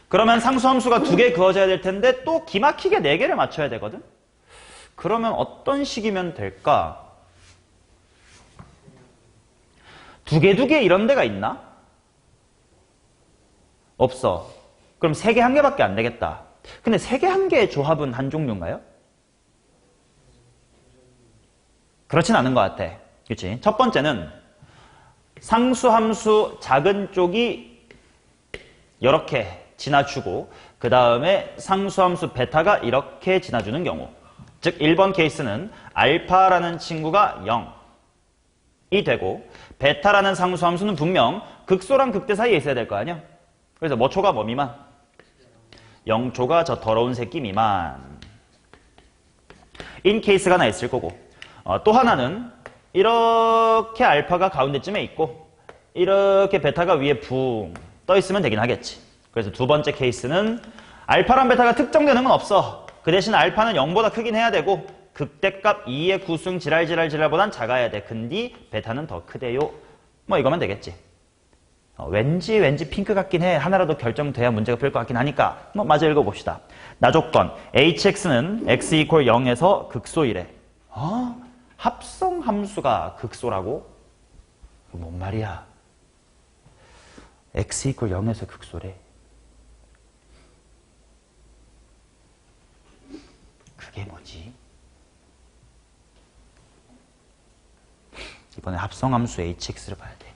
그러면 상수함수가 2개 그어져야 될 텐데 또 기막히게 4개를 맞춰야 되거든? 그러면 어떤 식이면 될까? 2개 이런 데가 있나? 없어. 그럼 3개 1개밖에 안 되겠다. 근데 3개 1개의 조합은 한 종류인가요? 그렇진 않은 것 같아. 그치? 첫 번째는 상수함수 작은 쪽이 이렇게 지나주고 그 다음에 상수함수 베타가 이렇게 지나주는 경우, 즉 1번 케이스는 알파라는 친구가 0이 되고 베타라는 상수함수는 분명 극소랑 극대 사이에 있어야 될 거 아니야? 그래서 뭐 초가 뭐 미만? 0초가 저 더러운 새끼 미만 인 케이스가 하나 있을 거고, 또 하나는 이렇게 알파가 가운데쯤에 있고 이렇게 베타가 위에 붕 떠 있으면 되긴 하겠지. 그래서 두 번째 케이스는 알파랑 베타가 특정되는 건 없어. 그 대신 알파는 0보다 크긴 해야 되고 극대값 2의 구승 지랄보단 작아야 돼. 근데 베타는 더 크대요. 뭐 이거면 되겠지. 왠지 핑크 같긴 해. 하나라도 결정돼야 문제가 풀릴 것 같긴 하니까 뭐 마저 읽어봅시다. 나조건 hx는 x 이퀄 0에서 극소이래. 합성함수가 극소라고? 뭔 말이야? x 이퀄 0에서 극소래. 이게 뭐지? 이번에 합성함수 hx를 봐야 돼.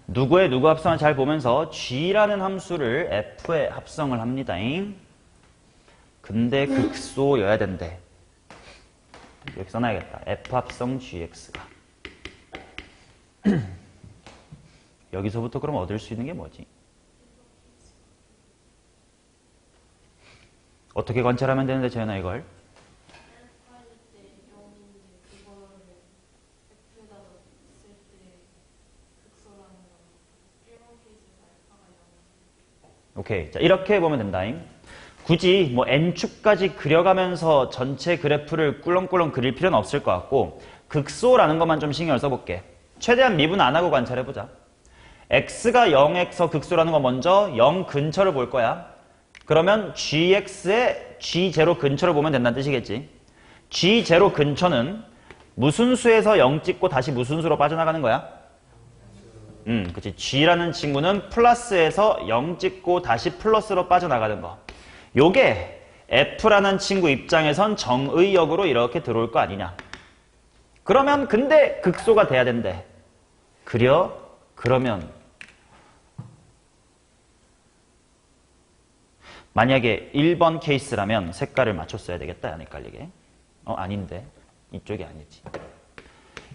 누구의 누구 합성을 잘 보면서 g라는 함수를 f에 합성을 합니다. 근데 극소여야 된대. 여기 써놔야겠다. f 합성 gx가. 여기서부터 그럼 얻을 수 있는 게 뭐지? 어떻게 관찰하면 되는데 재현아 이걸? 오케이. 자, 이렇게 보면 된다잉. 굳이 뭐 n축까지 그려가면서 전체 그래프를 꿀렁꿀렁 그릴 필요는 없을 것 같고 극소라는 것만 좀 신경을 써볼게. 최대한 미분 안 하고 관찰해보자. x가 0에서 극소라는 거 먼저 0 근처를 볼 거야. 그러면 gx의 g0 근처를 보면 된다는 뜻이겠지. g0 근처는 무슨 수에서 0 찍고 다시 무슨 수로 빠져나가는 거야? 그치. g라는 친구는 플러스에서 0 찍고 다시 플러스로 빠져나가는 거. 요게 f라는 친구 입장에선 정의역으로 이렇게 들어올 거 아니냐. 그러면 근데 극소가 돼야 된대. 그러면 만약에 1번 케이스라면 색깔을 맞췄어야 되겠다. 안 헷갈리게. 아닌데. 이쪽이 아니지.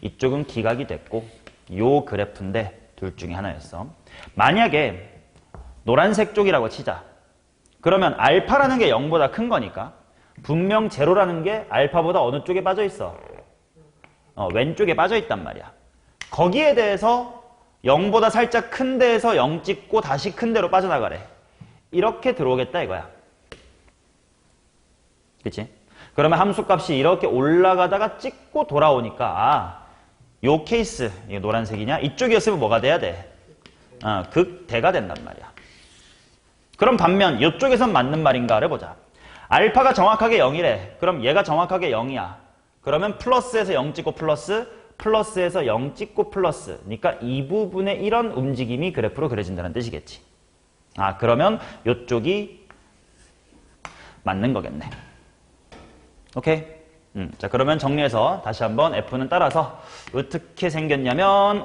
이쪽은 기각이 됐고 요 그래프인데 둘 중에 하나였어. 만약에 노란색 쪽이라고 치자. 그러면 알파라는 게 0보다 큰 거니까 분명 제로라는 게 알파보다 어느 쪽에 빠져 있어? 왼쪽에 빠져 있단 말이야. 거기에 대해서 0보다 살짝 큰 데에서 0 찍고 다시 큰 데로 빠져나가래. 이렇게 들어오겠다 이거야. 그치? 그러면 함수값이 이렇게 올라가다가 찍고 돌아오니까 요 케이스, 이게 노란색이냐? 이쪽이었으면 뭐가 돼야 돼? 극대가 된단 말이야. 그럼 반면 이쪽에선 맞는 말인가를 보자. 알파가 정확하게 0이래. 그럼 얘가 정확하게 0이야. 그러면 플러스에서 0 찍고 플러스, 플러스에서 0 찍고 플러스. 그러니까 이 부분에 이런 움직임이 그래프로 그려진다는 뜻이겠지. 그러면 이쪽이 맞는 거겠네. 오케이? 자, 그러면 정리해서 다시 한번 F는 따라서 어떻게 생겼냐면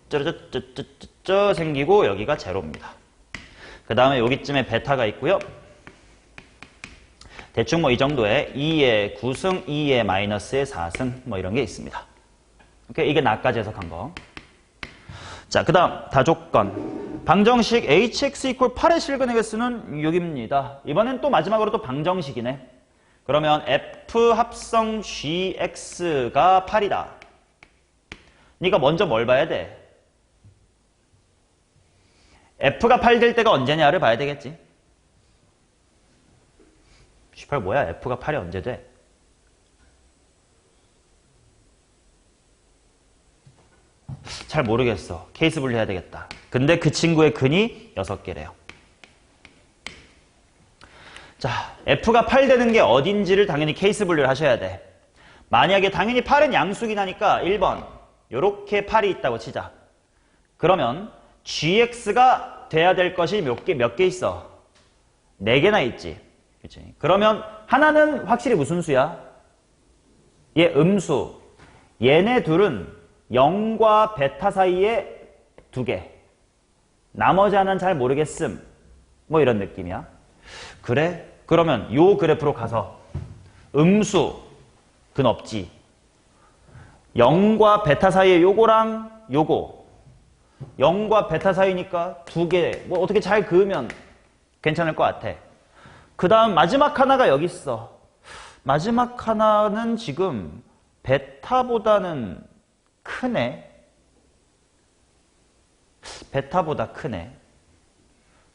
어쩌저쩌쩌쩌 생기고 여기가 제로입니다. 그 다음에 여기쯤에 베타가 있고요. 대충 뭐 이 정도에 2의 9승, 2의 마이너스의 4승 뭐 이런 게 있습니다. 오케이? 이게 나까지 해석한 거. 자, 그 다음 다조건. 방정식 hx equal 8의 실근의 개수는 6입니다. 이번엔 또 마지막으로 또 방정식이네. 그러면 f 합성 gx가 8이다. 그러니까 먼저 뭘 봐야 돼? f가 8 될 때가 언제냐를 봐야 되겠지. 18 뭐야? f가 8이 언제 돼? 잘 모르겠어. 케이스 분리해야 되겠다. 근데 그 친구의 근이 6개래요. 자, f가 8 되는 게 어딘지를 당연히 케이스 분류를 하셔야 돼. 만약에 당연히 8은 양수긴 하니까 1번 요렇게 8이 있다고 치자. 그러면 gx가 돼야 될 것이 몇 개 있어? 4개나 있지. 그치? 그러면 하나는 확실히 무슨 수야? 얘 음수. 얘네 둘은 0과 베타 사이에 2개. 나머지 하나는 잘 모르겠음. 뭐 이런 느낌이야. 그래? 그러면 요 그래프로 가서 음수 근 없지. 0과 베타 사이에 요거랑 요거. 0과 베타 사이니까 2개. 뭐 어떻게 잘 그으면 괜찮을 것 같아. 그 다음 마지막 하나가 여기 있어. 마지막 하나는 지금 베타보다는 크네. 베타보다 크네.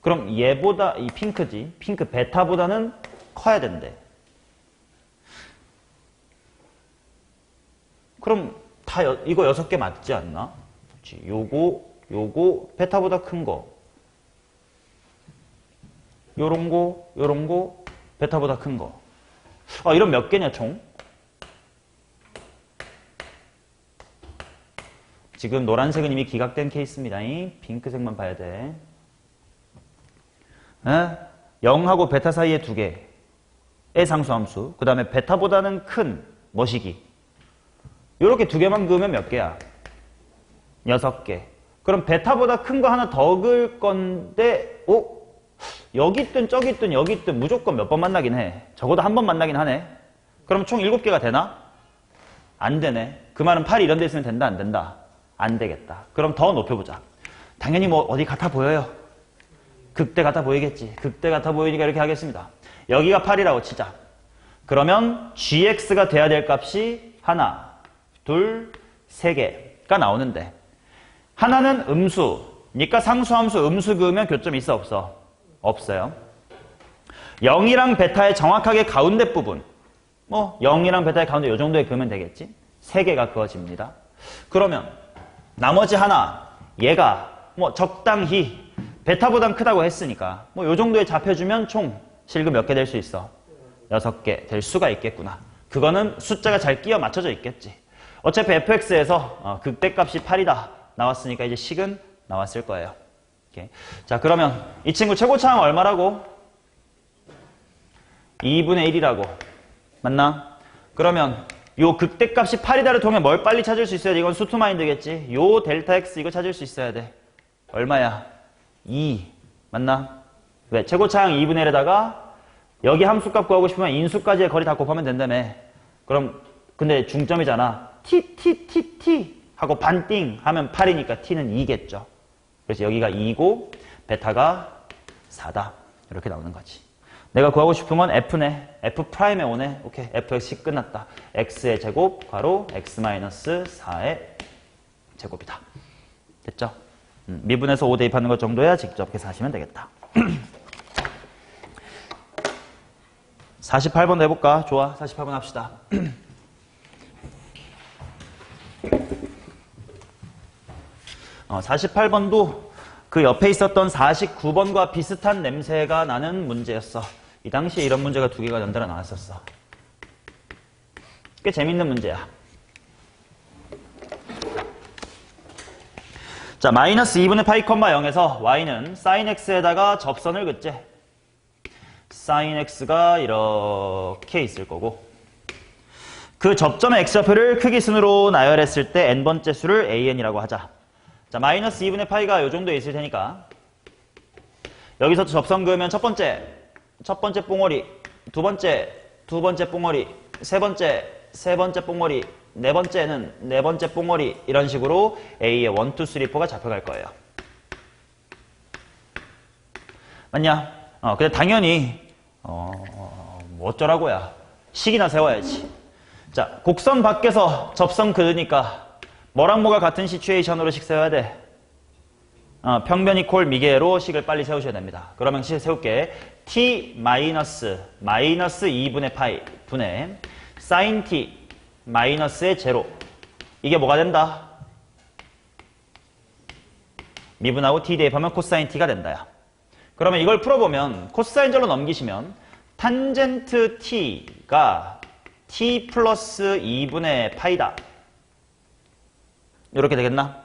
그럼 얘보다 이 핑크지. 핑크 베타보다는 커야 된대. 그럼 다 이거 6개 맞지 않나? 그렇지. 요거 베타보다 큰 거. 요런 거 베타보다 큰 거. 이런 몇 개냐, 총? 지금 노란색은 이미 기각된 케이스입니다. 핑크색만 봐야 돼. 0하고 베타 사이에 2개의 상수함수. 그 다음에 베타보다는 큰 머시기. 요렇게 2개만 그으면 몇 개야? 6개. 그럼 베타보다 큰 거 하나 더 그을 건데, 여기 있든 저기 있든 여기 있든 무조건 몇 번 만나긴 해. 적어도 한 번 만나긴 하네. 그럼 총 7개가 되나? 안 되네. 그 말은 8이 이런 데 있으면 된다, 안 된다? 안 되겠다. 그럼 더 높여보자. 당연히 뭐 어디 같아 보여요. 극대 같아 보이겠지. 극대 같아 보이니까 이렇게 하겠습니다. 여기가 8이라고 치자. 그러면 gx가 돼야 될 값이 하나, 둘, 3개가 나오는데 하나는 음수니까 상수함수 음수 그으면 교점 있어 없어? 없어요. 0이랑 베타의 정확하게 가운데 부분 0이랑 베타의 가운데 이 정도에 그으면 되겠지. 3개가 그어집니다. 그러면 나머지 하나 얘가 적당히 베타보단 크다고 했으니까 요 정도에 잡혀주면 총 실금 몇 개 될 수 있어? 6개 될 수가 있겠구나. 그거는 숫자가 잘 끼워 맞춰져 있겠지. 어차피 fx에서 극대값이 8이다 나왔으니까 이제 식은 나왔을 거예요. 오케이. 자, 그러면 이 친구 최고차항 얼마라고? 2분의 1이라고. 맞나? 그러면 요 극대값이 8이다를 통해 뭘 빨리 찾을 수 있어야 돼? 이건 수투마인드겠지. 요 델타 x 이거 찾을 수 있어야 돼. 얼마야? 2. 맞나? 왜? 최고차항 2분의 1에다가 여기 함수값 구하고 싶으면 인수까지의 거리 다 곱하면 된다며. 그럼 근데 중점이잖아. t 하고 반띵 하면 8이니까 t는 2겠죠. 그래서 여기가 2고 베타가 4다. 이렇게 나오는 거지. 내가 구하고 싶은 건 f네. f'에 오네. 오케이. fx이 끝났다. x의 제곱 괄호 x-4의 제곱이다. 됐죠? 미분에서 5 대입하는 것 정도야 직접 계산하시면 되겠다. 48번 해볼까? 좋아. 48번 합시다. 48번도 그 옆에 있었던 49번과 비슷한 냄새가 나는 문제였어. 이 당시에 이런 문제가 2개가 연달아 나왔었어. 꽤 재밌는 문제야. 자, 마이너스 2분의 파이 콤마 0에서 y는 sin x에다가 접선을 긋지. sin x가 이렇게 있을 거고 그 접점의 x좌표를 크기 순으로 나열했을 때 n번째 수를 an이라고 하자. 자, 마이너스 2분의 파이가 이 정도에 있을 테니까 여기서 접선 그으면 첫 번째 뽕어리, 두 번째 뽕어리, 세 번째 뽕어리, 네 번째 뽕어리 이런 식으로 A의 1, 2, 3, 4가 잡혀갈 거예요. 맞냐? 근데 당연히 뭐 어쩌라고야. 식이나 세워야지. 자, 곡선 밖에서 접선 그으니까 뭐랑 뭐가 같은 시츄에이션으로 식 세워야 돼? 평면 이퀄 미개로 식을 빨리 세우셔야 됩니다. 그러면 식 세울게. t 마이너스 2분의 파이 분의 sin t 마이너스의 제로. 이게 뭐가 된다? 미분하고 t 대입하면 코사인 t가 된다야. 그러면 이걸 풀어보면 코사인절로 넘기시면 탄젠트 t가 t 플러스 2분의 파이다. 이렇게 되겠나?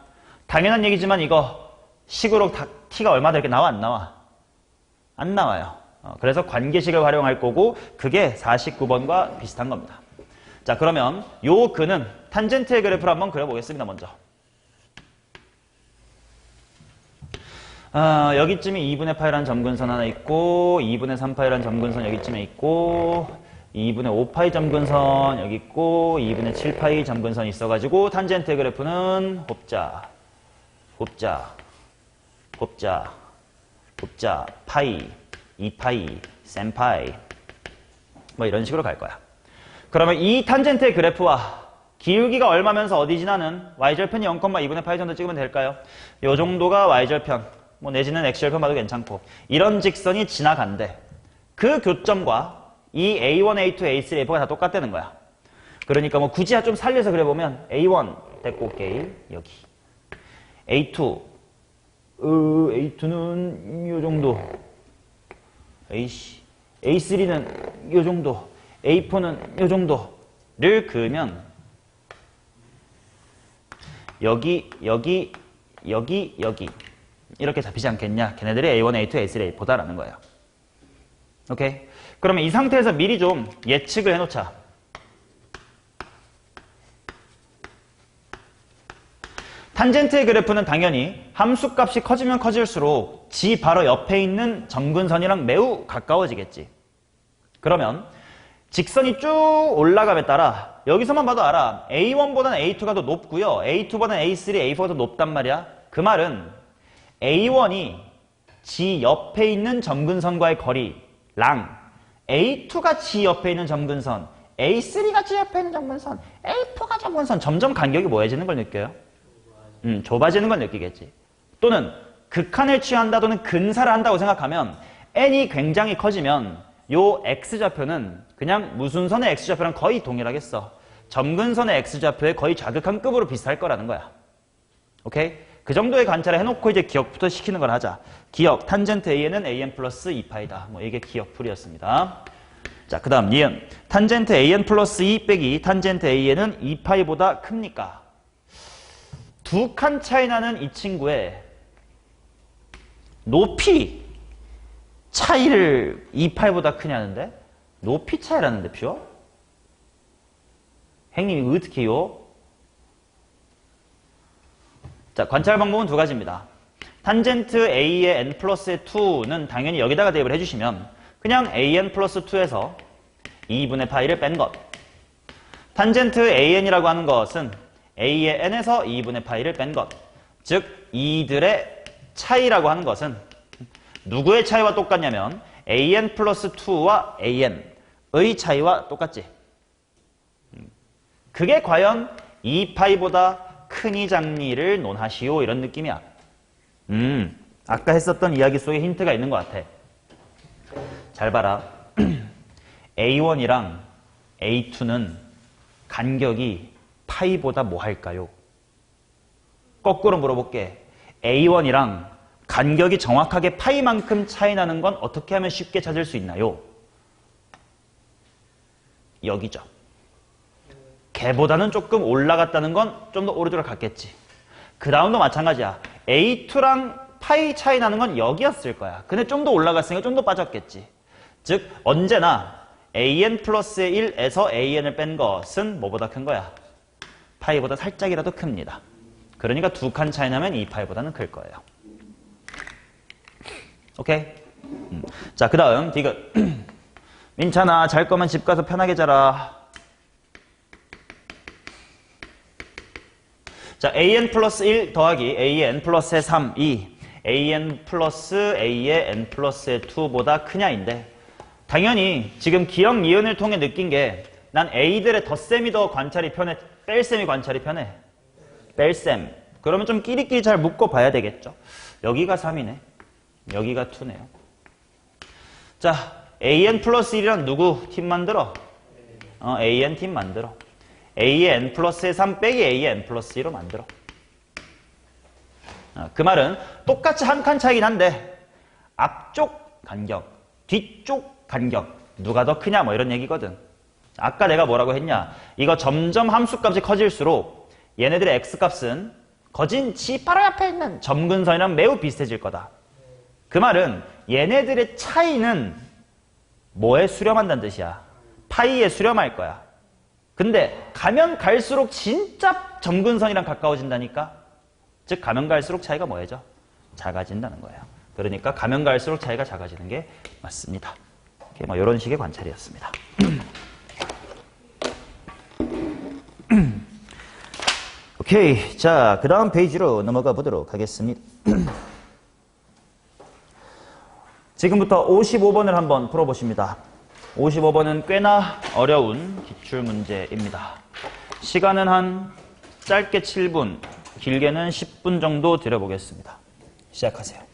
당연한 얘기지만 이거 식으로 t가 얼마 될게 나와 안 나와? 안 나와요. 그래서 관계식을 활용할 거고 그게 49번과 비슷한 겁니다. 자, 그러면 요 근은 탄젠트의 그래프를 한번 그려보겠습니다. 먼저. 여기쯤에 2분의 파이라는 점근선 하나 있고 2분의 3파이라는 점근선 여기쯤에 있고 2분의 5파이 점근선 여기 있고 2분의 7파이 점근선이 있어가지고 탄젠트의 그래프는 곱자 파이 2파이 센파이 뭐 이런 식으로 갈 거야. 그러면 이 탄젠트의 그래프와 기울기가 얼마면서 어디 지나는 y절편이 0,2분의 파이 정도 찍으면 될까요? 요 정도가 y절편 뭐 내지는 x절편 봐도 괜찮고 이런 직선이 지나간대. 그 교점과 이 A1, A2, A3, A가 다 똑같다는 거야. 그러니까 뭐 굳이 좀 살려서 그려보면 A1 데리고 올게. 여기 A2 A2는 요 정도 A3는 요 정도 A4는 이 정도를 그으면 여기 이렇게 잡히지 않겠냐? 걔네들이 A1, A2, A3, A4다라는 거예요. 오케이? 그러면 이 상태에서 미리 좀 예측을 해놓자. 탄젠트의 그래프는 당연히 함수값이 커지면 커질수록 지 바로 옆에 있는 점근선이랑 매우 가까워지겠지. 그러면 직선이 쭉 올라감에 따라 여기서만 봐도 알아. A1보다는 A2가 더 높고요. A2보다는 A3, A4가 더 높단 말이야. 그 말은 A1이 지 옆에 있는 점근선과의 거리랑 A2가 지 옆에 있는 점근선, A3가 지 옆에 있는 점근선, A4가 점근선 점점 간격이 뭐해지는 걸 느껴요? 좁아지는 걸 느끼겠지. 또는 극한을 취한다 또는 근사를 한다고 생각하면 n이 굉장히 커지면 요 x좌표는 그냥 무슨 선의 x좌표랑 거의 동일하겠어. 점근선의 x좌표에 거의 좌극한 급으로 비슷할 거라는 거야. 오케이? 그 정도의 관찰을 해놓고 이제 기억부터 시키는 걸 하자. 기억, 탄젠트 AN은 AN 플러스 2파이다. 뭐 이게 기억풀이였습니다. 자, 그 다음 니은. 탄젠트 AN 플러스 2 빼기 탄젠트 AN은 2파이보다 큽니까? 두 칸 차이 나는 이 친구의 높이 차이를 2파이보다 크냐는데? 높이 차이라는데, 표? 행님이 어떻게요? 자, 관찰 방법은 두 가지입니다. 탄젠트 A의 n 플러스의 2는 당연히 여기다가 대입을 해주시면 그냥 AN 플러스 2에서 2분의 파이를 뺀 것. 탄젠트 AN이라고 하는 것은 A의 n에서 2분의 파이를 뺀 것. 즉, 이들의 차이라고 하는 것은 누구의 차이와 똑같냐면 AN 플러스 2와 AN의 차이와 똑같지. 그게 과연 2파이보다 크니 작니를 논하시오 이런 느낌이야. 아까 했었던 이야기 속에 힌트가 있는 것 같아. 잘 봐라. A1이랑 A2는 간격이 파이보다 뭐 할까요? 거꾸로 물어볼게. A1이랑 간격이 정확하게 파이만큼 차이 나는 건 어떻게 하면 쉽게 찾을 수 있나요? 여기죠. 걔보다는 조금 올라갔다는 건 좀 더 오르도록 갔겠지. 그 다음도 마찬가지야. A2랑 파이 차이 나는 건 여기였을 거야. 근데 좀 더 올라갔으니까 좀 더 빠졌겠지. 즉 언제나 AN 플러스의 1에서 AN을 뺀 것은 뭐보다 큰 거야? 파이보다 살짝이라도 큽니다. 그러니까 두 칸 차이 나면 2파이보다는 클 거예요. 오케이? 자, 그 다음 디귿. 민찬아, 잘 거면 집 가서 편하게 자라. 자, AN 플러스 1 더하기 AN 플러스의 3, 2. AN 플러스 A의 N 플러스의 2보다 크냐인데 당연히 지금 기억 니은을 통해 느낀 게 난 A들의 덧셈이 더 관찰이 편해, 뺄셈이 관찰이 편해. 뺄셈. 그러면 좀 끼리끼리 잘 묶어 봐야 되겠죠. 여기가 3이네. 여기가 2네요. 자, AN 플러스 1이란 누구 팀 만들어? AN 팀 만들어. A의 N 플러스의 3 빼기 A의 N 플러스 2로 만들어. 그 말은 똑같이 한 칸 차이긴 한데 앞쪽 간격, 뒤쪽 간격 누가 더 크냐 뭐 이런 얘기거든. 아까 내가 뭐라고 했냐. 이거 점점 함수값이 커질수록 얘네들의 x값은 거진 지 바로 옆에 있는 점근선이랑 매우 비슷해질 거다. 그 말은 얘네들의 차이는 뭐에 수렴한다는 뜻이야? 파이에 수렴할 거야. 근데 가면 갈수록 진짜 점근선이랑 가까워진다니까? 즉 가면 갈수록 차이가 뭐해져? 작아진다는 거예요. 그러니까 가면 갈수록 차이가 작아지는 게 맞습니다. 뭐 이런 식의 관찰이었습니다. 오케이. 자, 그 다음 페이지로 넘어가 보도록 하겠습니다. 지금부터 55번을 한번 풀어보십니다. 55번은 꽤나 어려운 기출문제입니다. 시간은 한 짧게 7분, 길게는 10분 정도 들여보겠습니다. 시작하세요.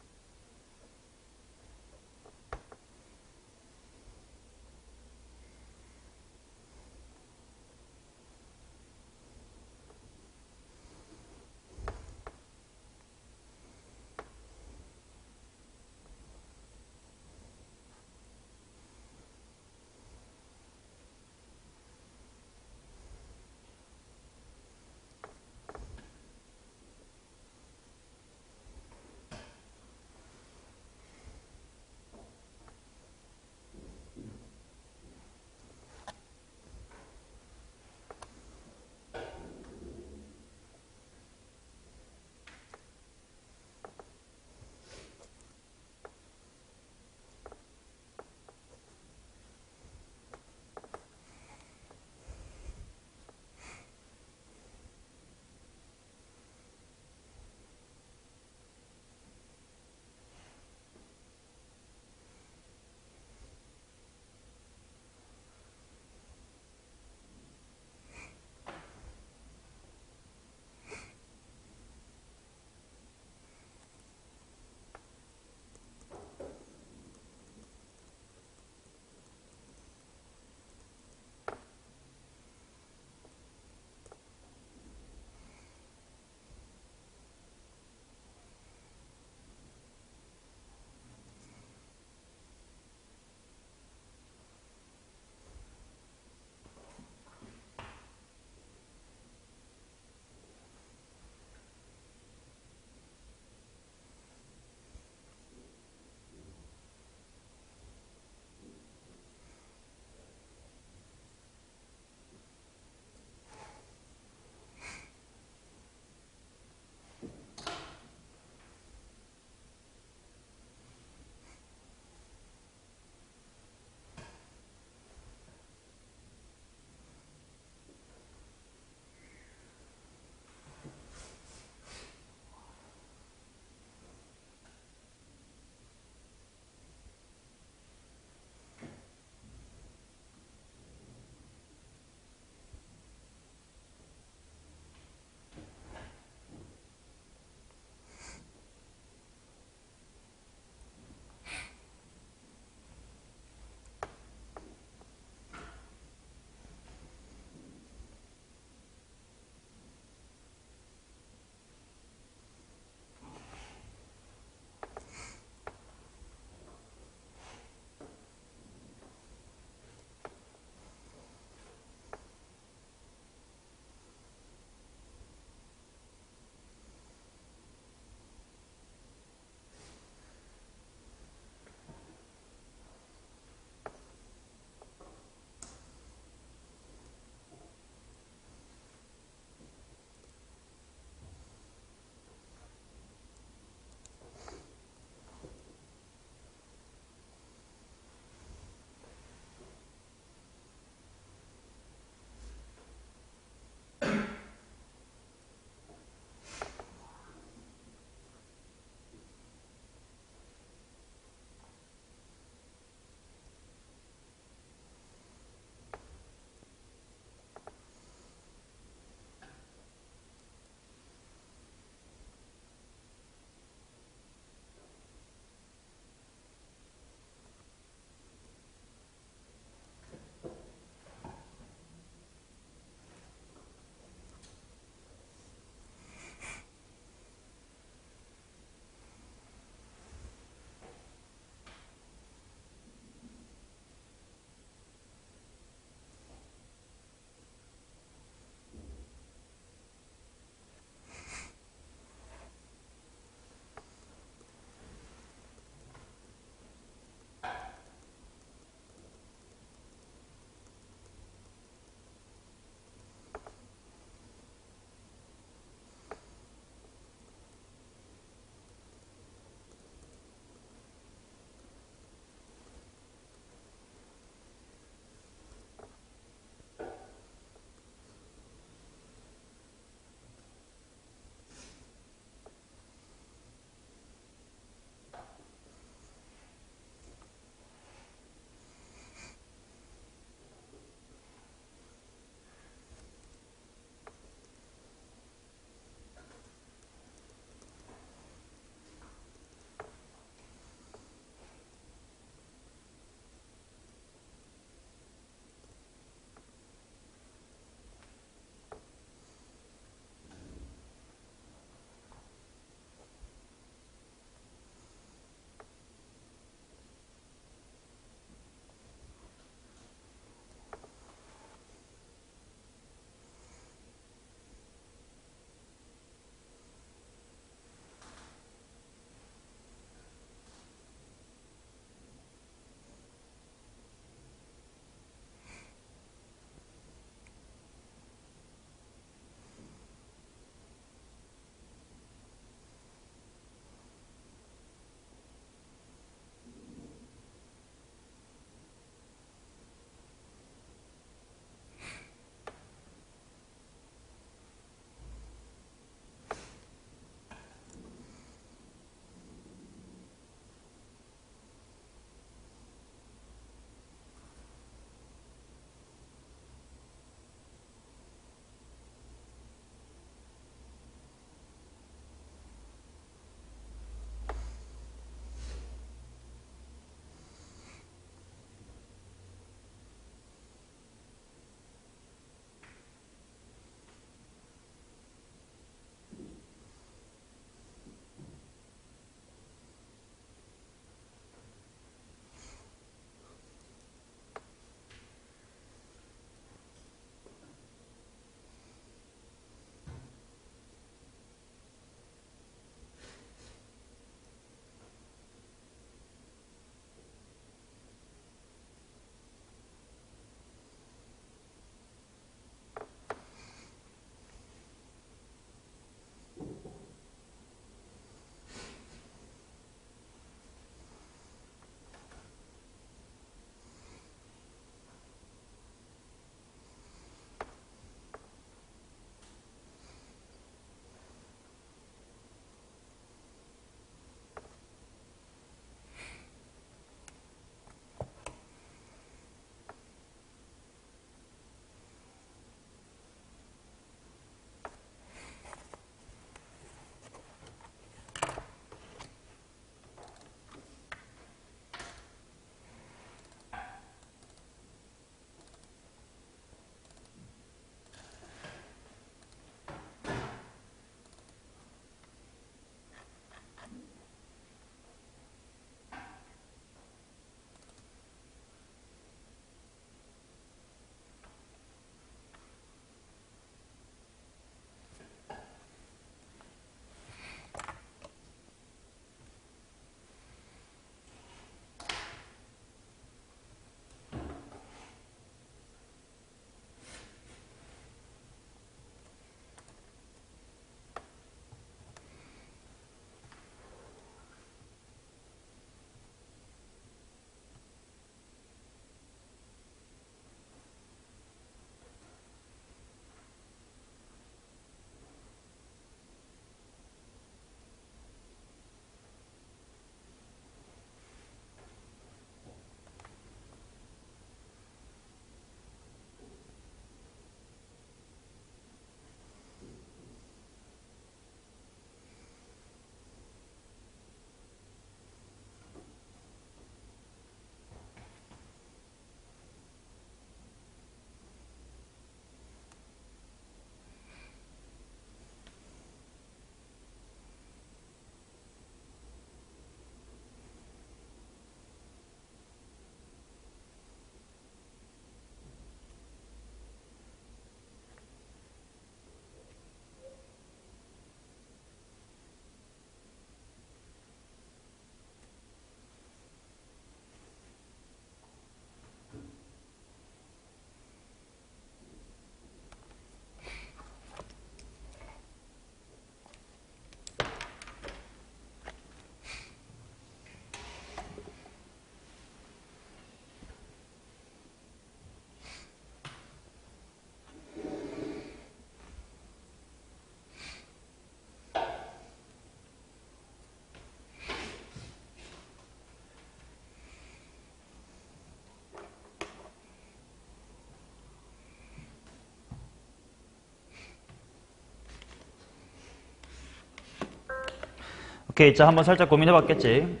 오케이, 자 한번 살짝 고민해봤겠지.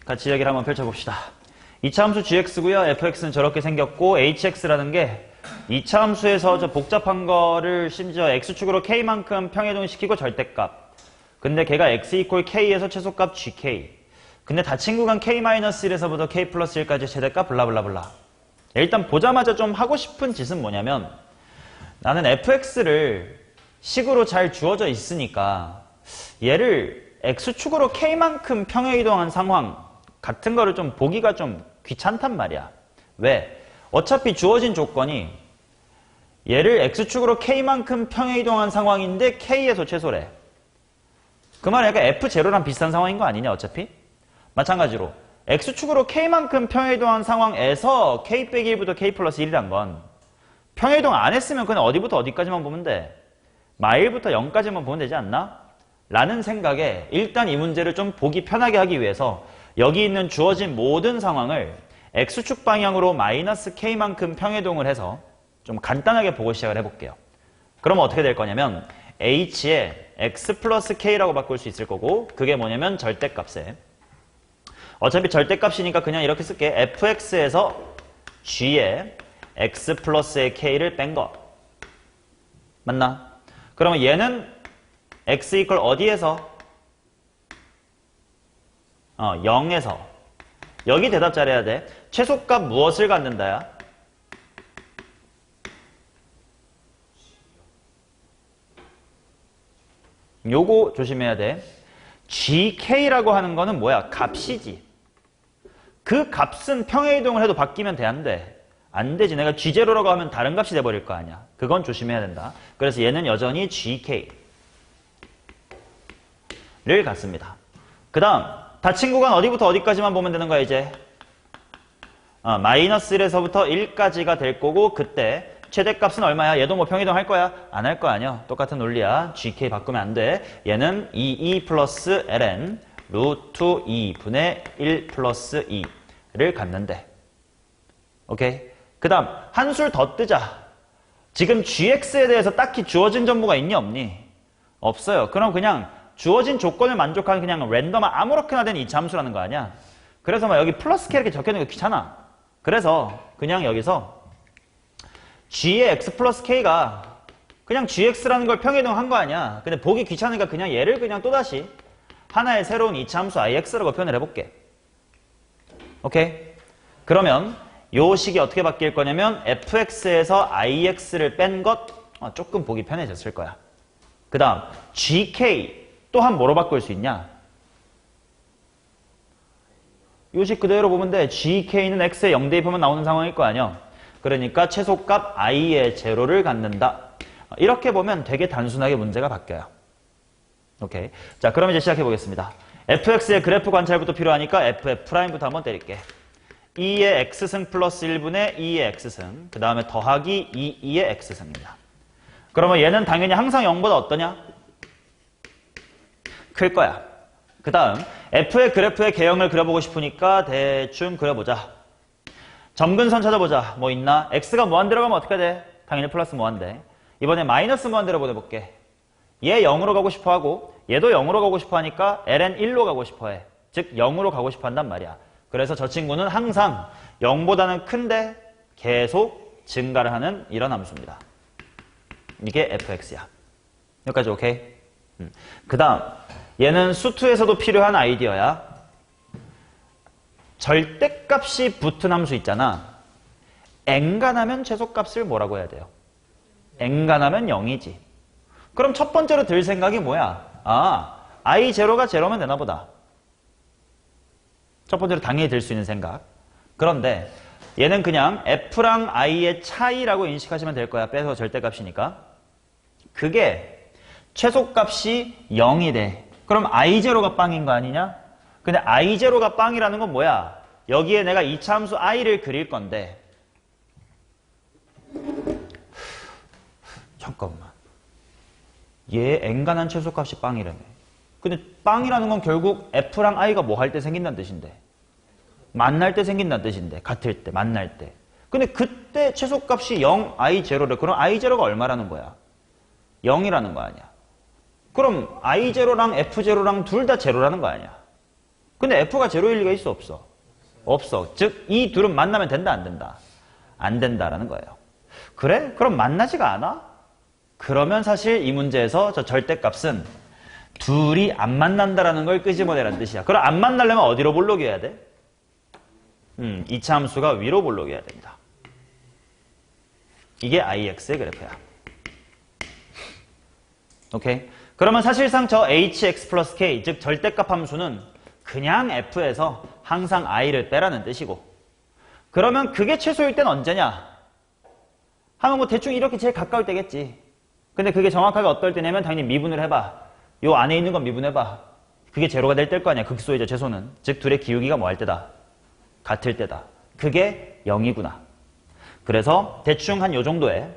같이 이야기를 한번 펼쳐봅시다. 2차 함수 gx고요. fx는 저렇게 생겼고 hx라는 게 2차 함수에서 저 복잡한 거를 심지어 x축으로 k만큼 평행이동시키고 절대값. 근데 걔가 x 이퀄 k에서 최소값 gk. 근데 닫힌 구간 k-1에서부터 k 플러스 1까지 최대값 블라블라블라. 일단 보자마자 좀 하고 싶은 짓은 뭐냐면 나는 fx를 식으로 잘 주어져 있으니까 얘를 x축으로 k만큼 평행이동한 상황 같은 거를 좀 보기가 좀 귀찮단 말이야. 왜? 어차피 주어진 조건이 얘를 x축으로 k만큼 평행이동한 상황인데 k에서 최소래. 그 말은 약간 f0랑 비슷한 상황인 거 아니냐 어차피? 마찬가지로 x축으로 k만큼 평행이동한 상황에서 k 빼기 1부터 k 플러스 1이란 건 평행이동 안 했으면 그냥 어디부터 어디까지만 보면 돼. 마일부터 0까지만 보면 되지 않나? 라는 생각에 일단 이 문제를 좀 보기 편하게 하기 위해서 여기 있는 주어진 모든 상황을 x축 방향으로 마이너스 k만큼 평행이동을 해서 좀 간단하게 보고 시작을 해볼게요. 그러면 어떻게 될 거냐면 h에 x 플러스 k라고 바꿀 수 있을 거고 그게 뭐냐면 절대값에 어차피 절대값이니까 그냥 이렇게 쓸게. fx에서 g에 x 플러스의 k를 뺀 거. 맞나? 그러면 얘는 x 이퀄 어디에서? 0에서. 여기 대답 잘해야 돼. 최소값 무엇을 갖는다야? 요거 조심해야 돼. gk라고 하는 거는 뭐야? 값이지. 그 값은 평행이동을 해도 바뀌면 돼, 안 돼? 안 되지. 내가 g0라고 하면 다른 값이 돼버릴 거 아니야. 그건 조심해야 된다. 그래서 얘는 여전히 gk를 갖습니다. 그 다음 닫힌 구간 어디부터 어디까지만 보면 되는 거야 이제? 마이너스 1에서부터 1까지가 될 거고 그때 최대값은 얼마야? 얘도 뭐 평행이동 할 거야? 안 할 거 아니야. 똑같은 논리야. gk 바꾸면 안 돼. 얘는 2e 플러스 ln 루트 2분의 1 플러스 2를 갖는데. 오케이? 그 다음 한술 더 뜨자. 지금 gx에 대해서 딱히 주어진 정보가 있니 없니? 없어요. 그럼 그냥 주어진 조건을 만족하는 그냥 랜덤한 아무렇게나 된 이차 함수라는 거 아니야? 그래서 막 여기 플러스 k 이렇게 적혀있는 거 귀찮아. 그래서 그냥 여기서 g의 x 플러스 k가 그냥 gx라는 걸 평행이동한 거 아니야. 근데 보기 귀찮으니까 그냥 얘를 그냥 또다시 하나의 새로운 이차 함수 ix라고 표현을 해볼게. 오케이? 그러면 요 식이 어떻게 바뀔 거냐면 fx에서 ix를 뺀 것 조금 보기 편해졌을 거야. 그 다음 gk 또한 뭐로 바꿀 수 있냐? 요 식 그대로 보면 돼. gk는 x에 0 대입하면 나오는 상황일 거 아니야. 그러니까 최소값 i의 제로를 갖는다. 이렇게 보면 되게 단순하게 문제가 바뀌어요. 오케이. 자, 그럼 이제 시작해 보겠습니다. fx의 그래프 관찰부터 필요하니까 f'부터 한번 때릴게. 2의 x승 플러스 1분의 2의 x승. 그 다음에 더하기 2의 x승입니다. 그러면 얘는 당연히 항상 0보다 어떠냐? 클 거야. 그 다음 f의 그래프의 개형을 그려보고 싶으니까 대충 그려보자. 점근선 찾아보자. 뭐 있나? x가 무한대로 가면 어떻게 돼? 당연히 플러스 무한대. 이번에 마이너스 무한대로 보내볼게. 얘 0으로 가고 싶어하고 얘도 0으로 가고 싶어하니까 ln 1로 가고 싶어해. 즉 0으로 가고 싶어한단 말이야. 그래서 저 친구는 항상 0보다는 큰데 계속 증가를 하는 이런 함수입니다. 이게 fx야. 여기까지 오케이? 그 다음 얘는 수투에서도 필요한 아이디어야. 절대값이 붙은 함수 있잖아. 엔간하면 최소값을 뭐라고 해야 돼요? 엔간하면 0이지. 그럼 첫 번째로 들 생각이 뭐야? i0가 제로면 되나 보다. 첫 번째로 당연히 들 수 있는 생각. 그런데 얘는 그냥 f랑 i의 차이라고 인식하시면 될 거야. 빼서 절대값이니까. 그게 최소값이 0이래. 그럼 i0가 빵인 거 아니냐? 근데 i0가 빵이라는 건 뭐야? 여기에 내가 이차 함수 i를 그릴 건데 잠깐만. 얘 엔간한 최소값이 빵이라며. 근데 빵이라는 건 결국 f랑 i가 뭐 할 때 생긴다는 뜻인데. 만날 때 생긴다는 뜻인데. 같을 때, 만날 때. 근데 그때 최소값이 0, i0래. 그럼 i0가 얼마라는 거야? 0이라는 거 아니야. 그럼 I0랑 F0랑 둘 다 제로라는 거 아니야. 근데 F가 제로일 리가 있어, 없어? 없어. 즉, 이 둘은 만나면 된다, 안 된다? 안 된다라는 거예요. 그래? 그럼 만나지가 않아? 그러면 사실 이 문제에서 저 절대값은 둘이 안 만난다라는 걸 끄집어내라는 뜻이야. 그럼 안 만나려면 어디로 볼록이어야 돼? 이차 함수가 위로 볼록이어야 됩니다. 이게 IX의 그래프야. 오케이? 그러면 사실상 저 HX 플러스 K, 즉 절대값 함수는 그냥 F에서 항상 I를 빼라는 뜻이고, 그러면 그게 최소일 땐 언제냐? 하면 뭐 대충 이렇게 제일 가까울 때겠지. 근데 그게 정확하게 어떨 때냐면 당연히 미분을 해봐. 요 안에 있는 건 미분해봐. 그게 제로가 될 때일 거 아니야. 극소이자 최소는. 즉 둘의 기울기가 뭐 할 때다? 같을 때다. 그게 0이구나. 그래서 대충 한 요 정도에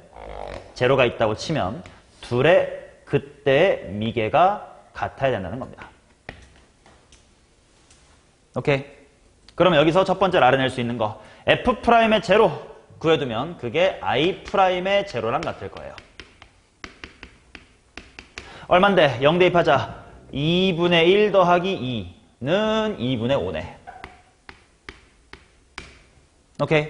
제로가 있다고 치면 둘의 그때의 미계가 같아야 된다는 겁니다. 오케이. 그러면 여기서 첫 번째로 알아낼 수 있는 거 F'의 제로 구해두면 그게 I'의 제로랑 같을 거예요. 얼만데? 0 대입하자. 2분의 1 더하기 2는 2분의 5네. 오케이.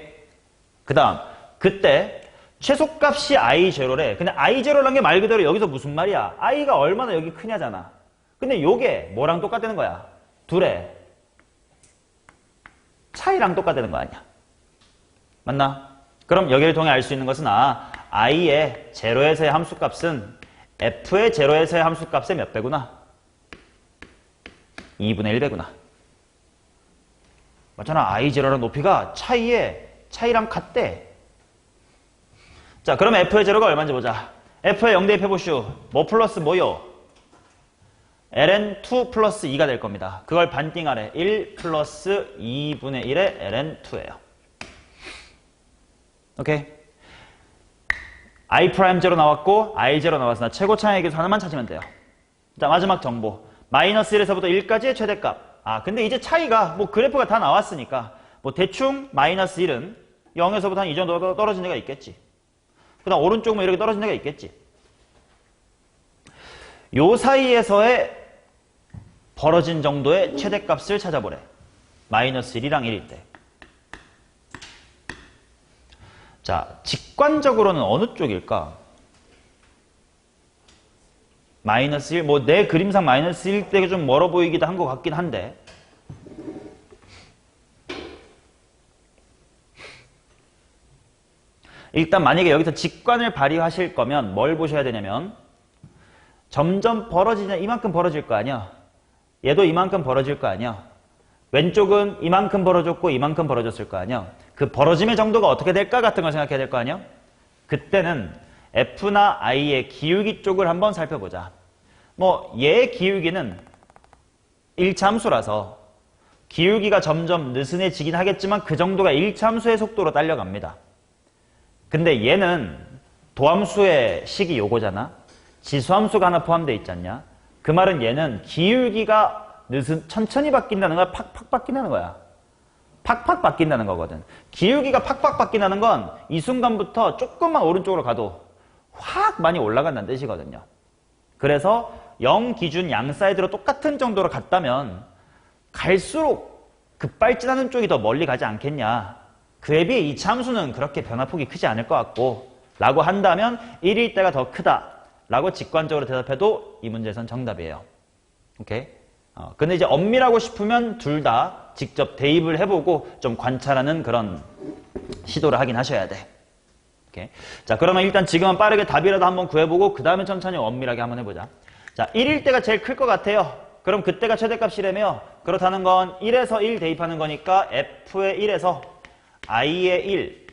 그 다음 그때 최소값이 I0래. 근데 I0란 게 말 그대로 여기서 무슨 말이야? I가 얼마나 여기 크냐잖아. 근데 요게 뭐랑 똑같다는 거야? 둘의 차이랑 똑같다는 거 아니야. 맞나? 그럼 여기를 통해 알 수 있는 것은 I의 제로에서의 함수값은 F의 제로에서의 함수값의 몇 배구나? 2분의 1배구나. 맞잖아. I0랑 높이가 차이랑 같대. 자, 그럼 F의 제로가 얼마인지 보자. F의 0 대입해보시오. 뭐 플러스 뭐요? ln2 플러스 2가 될 겁니다. 그걸 반띵하래. 1 플러스 2분의 1의 ln2예요. 오케이? I'0 나왔고 I0 나왔으나 최고 차이의 계수 하나만 찾으면 돼요. 자, 마지막 정보. 마이너스 1에서부터 1까지의 최대값. 근데 이제 차이가 뭐 그래프가 다 나왔으니까 뭐 대충 마이너스 1은 0에서부터 한 이 정도 떨어진 데가 있겠지. 그 다음 오른쪽 뭐 이렇게 떨어진 데가 있겠지. 요 사이에서의 벌어진 정도의 최대값을 찾아보래. 마이너스 1이랑 1일 때. 자, 직관적으로는 어느 쪽일까? 마이너스 1, 뭐 내 그림상 마이너스 1 때가 좀 멀어 보이기도 한 것 같긴 한데. 일단 만약에 여기서 직관을 발휘하실 거면 뭘 보셔야 되냐면 점점 벌어지냐 이만큼 벌어질 거 아니야. 얘도 이만큼 벌어질 거 아니야. 왼쪽은 이만큼 벌어졌고 이만큼 벌어졌을 거 아니야. 그 벌어짐의 정도가 어떻게 될까 같은 걸 생각해야 될 거 아니야. 그때는 F나 I의 기울기 쪽을 한번 살펴보자. 뭐 얘의 기울기는 1차 함수라서 기울기가 점점 느슨해지긴 하겠지만 그 정도가 1차 함수의 속도로 딸려갑니다. 근데 얘는 도함수의 식이 요거잖아. 지수함수가 하나 포함되어 있지 않냐. 그 말은 얘는 기울기가 천천히 바뀐다는 거야? 팍팍 바뀐다는 거야? 팍팍 바뀐다는 거거든. 기울기가 팍팍 바뀐다는 건 이 순간부터 조금만 오른쪽으로 가도 확 많이 올라간다는 뜻이거든요. 그래서 0 기준 양 사이드로 똑같은 정도로 갔다면 갈수록 급발진하는 쪽이 더 멀리 가지 않겠냐. 그에 비해 이 참수는 그렇게 변화폭이 크지 않을 것 같고 라고 한다면 1일 때가 더 크다 라고 직관적으로 대답해도 이 문제에선 정답이에요. 오케이? 근데 이제 엄밀하고 싶으면 둘 다 직접 대입을 해보고 좀 관찰하는 그런 시도를 하긴 하셔야 돼. 오케이? 자, 그러면 일단 지금은 빠르게 답이라도 한번 구해보고 그 다음에 천천히 엄밀하게 한번 해보자. 자, 1일 때가 제일 클 것 같아요. 그럼 그때가 최대값이라며. 그렇다는 건 1에서 1 대입하는 거니까 F의 1에서 I의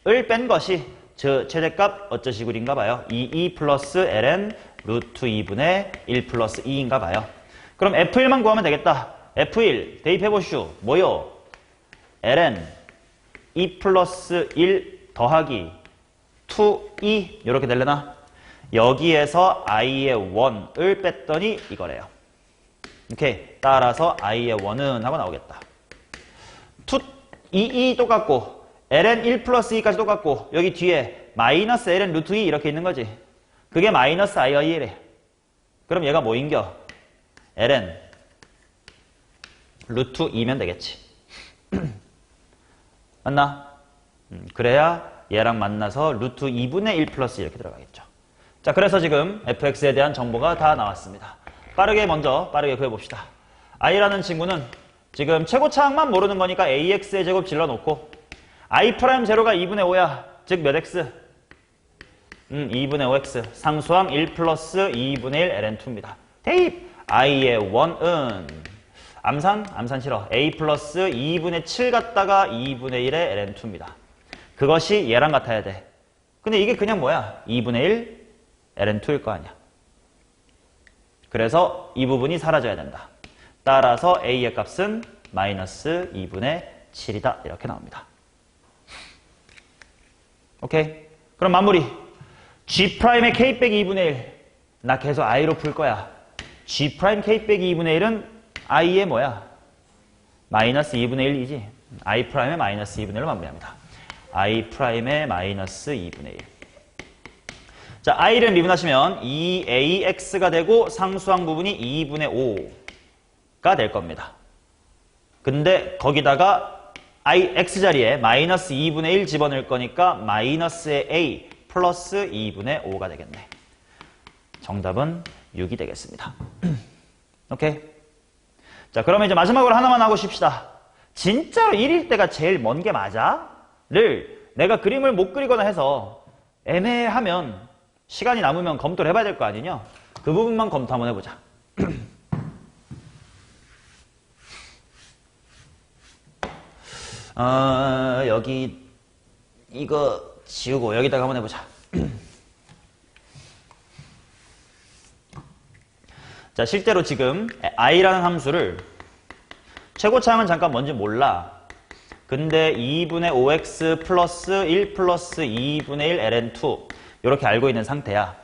1을 뺀 것이 저 최대값 어쩌시구리인가 봐요. 2 플러스 ln 루트 2분의 1 플러스 2인가 봐요. 그럼 F1만 구하면 되겠다. F1 대입해보시오. 뭐요? ln 2 플러스 1 더하기 2, 이렇게 되려나? 여기에서 I의 1을 뺐더니 이거래요. 오케이. 따라서 I의 1은 하고 나오겠다. 2 똑같고 ln 1 플러스 2까지 똑같고 여기 뒤에 마이너스 ln 루트 2 이렇게 있는 거지. 그게 마이너스 i와 2래. 그럼 얘가 뭐인겨? ln 루트 2면 되겠지. 맞나? 그래야 얘랑 만나서 루트 2분의 1 플러스 이렇게 들어가겠죠. 자, 그래서 지금 fx에 대한 정보가 다 나왔습니다. 빠르게 구해봅시다. i라는 친구는 지금 최고차항만 모르는 거니까 ax의 제곱 질러놓고 i 프라임 제로가 2분의 5야. 즉 몇 x? 2분의 5x. 상수항 1 플러스 2분의 1 ln2입니다. 대입! i의 1은 암산 싫어. a 플러스 2분의 7 갖다가 2분의 1의 ln2입니다. 그것이 얘랑 같아야 돼. 근데 이게 그냥 뭐야? 2분의 1 ln2일 거 아니야. 그래서 이 부분이 사라져야 된다. 따라서 a의 값은 마이너스 2분의 7이다. 이렇게 나옵니다. 오케이? 그럼 마무리. G'의 K 빼기 2분의 1. 나 계속 I로 풀 거야. G' K 빼기 2분의 1은 I의 뭐야? 마이너스 2분의 1이지. I'의 마이너스 2분의 1로 마무리합니다. I'의 마이너스 2분의 1. 자, I를 미분하시면 2AX가 되고 상수항 부분이 2분의 5가 될 겁니다. 근데 거기다가 X 자리에 마이너스 2분의 1 집어넣을 거니까 마이너스의 A 플러스 2분의 5가 되겠네. 정답은 6이 되겠습니다. 오케이? 자, 그러면 이제 마지막으로 하나만 하고 쉽시다. 진짜로 1일 때가 제일 먼 게 맞아? 를 내가 그림을 못 그리거나 해서 애매하면 시간이 남으면 검토를 해봐야 될 거 아니냐? 그 부분만 검토 한번 해보자. 여기 이거 지우고 여기다가 한번 해보자. 자, 실제로 지금 i라는 함수를 최고차항은 잠깐 뭔지 몰라. 근데 2분의 5x 플러스 1 플러스 2분의 1 ln2 이렇게 알고 있는 상태야.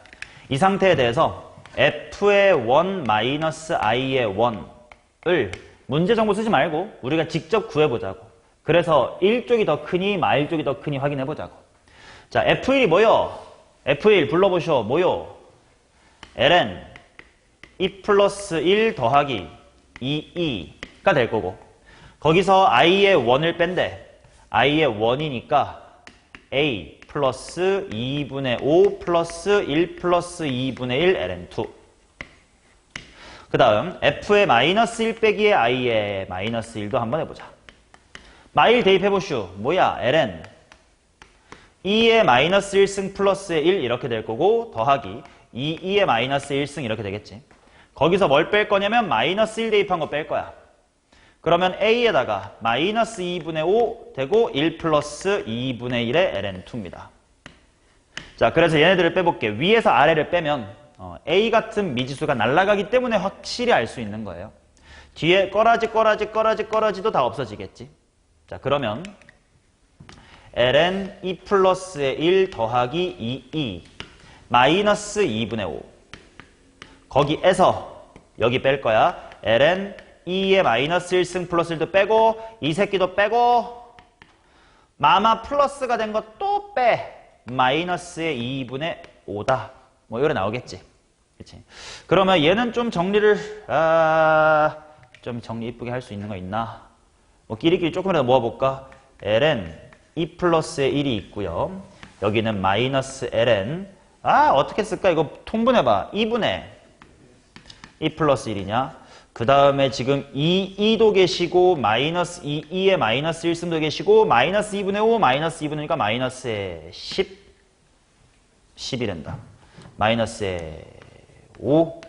이 상태에 대해서 f의 1 마이너스 i의 1을 문제 정보 쓰지 말고 우리가 직접 구해보자고. 그래서 1쪽이 더 크니 마일 쪽이 더 크니 확인해보자고. 자, F1이 뭐요? F1 불러보쇼. 뭐요? ln 2 플러스 1 더하기 2가 될 거고 거기서 i의 1을 뺀대. i의 1이니까 a 플러스 2분의 5 플러스 1 플러스 2분의 1 ln2. 그 다음 f의 마이너스 1 빼기의 i의 마이너스 1도 한번 해보자. 마일 대입해보슈. 뭐야? ln 2의 마이너스 1승 플러스의 1 이렇게 될 거고 더하기 2의 마이너스 1승 이렇게 되겠지. 거기서 뭘 뺄 거냐면 마이너스 1 대입한 거 뺄 거야. 그러면 a에다가 마이너스 2분의 5 되고 1 플러스 2분의 1의 ln2입니다. 자, 그래서 얘네들을 빼볼게. 위에서 아래를 빼면 a 같은 미지수가 날아가기 때문에 확실히 알 수 있는 거예요. 뒤에 꺼라지도 다 없어지겠지. 자, 그러면 ln 2 플러스의 1 더하기 2 마이너스 2분의 5 거기에서 여기 뺄 거야. ln 2의 마이너스 1승 플러스 1도 빼고 이 새끼도 빼고 마마 플러스가 된 거 또 빼. 마이너스의 2분의 5다. 뭐 이래 나오겠지. 그치? 그러면 얘는 좀 정리를 좀 정리 이쁘게 할 수 있는 거 있나? 뭐 끼리끼리 조금이라도 모아볼까? ln 2 플러스의 1이 있고요. 여기는 마이너스 ln 어떻게 쓸까? 이거 통분해봐. 2분의 2 플러스 1이냐? 그 다음에 지금 2도 계시고 마이너스 2의 마이너스 1승도 계시고 마이너스 2분의 5 마이너스 2분의 1이니까 마이너스의 10이 된다. 마이너스의 5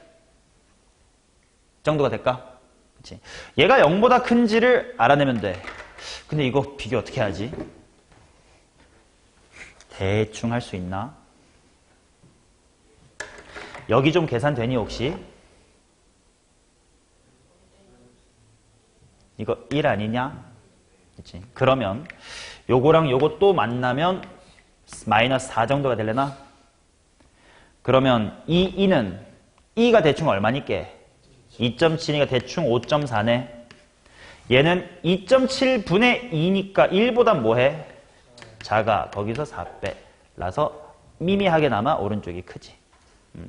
정도가 될까? 그치? 얘가 0보다 큰지를 알아내면 돼. 근데 이거 비교 어떻게 하지? 대충 할 수 있나? 여기 좀 계산되니 혹시? 이거 1 아니냐? 그치? 그러면 요거랑 요거 또 만나면 마이너스 4 정도가 되려나? 그러면 이 2는 2가 대충 얼마니께? 2.7이니까 대충 5.4네. 얘는 2.7분의 2니까 1보다 뭐해? 작아. 거기서 4배. 라서 미미하게나마 오른쪽이 크지.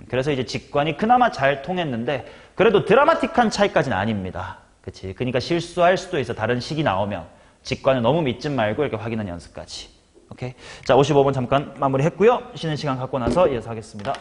그래서 이제 직관이 그나마 잘 통했는데 그래도 드라마틱한 차이까지는 아닙니다. 그치? 그러니까 실수할 수도 있어. 다른 식이 나오면 직관을 너무 믿지 말고 이렇게 확인하는 연습까지. 오케이? 자, 55번 잠깐 마무리했고요. 쉬는 시간 갖고 나서 이어서 하겠습니다.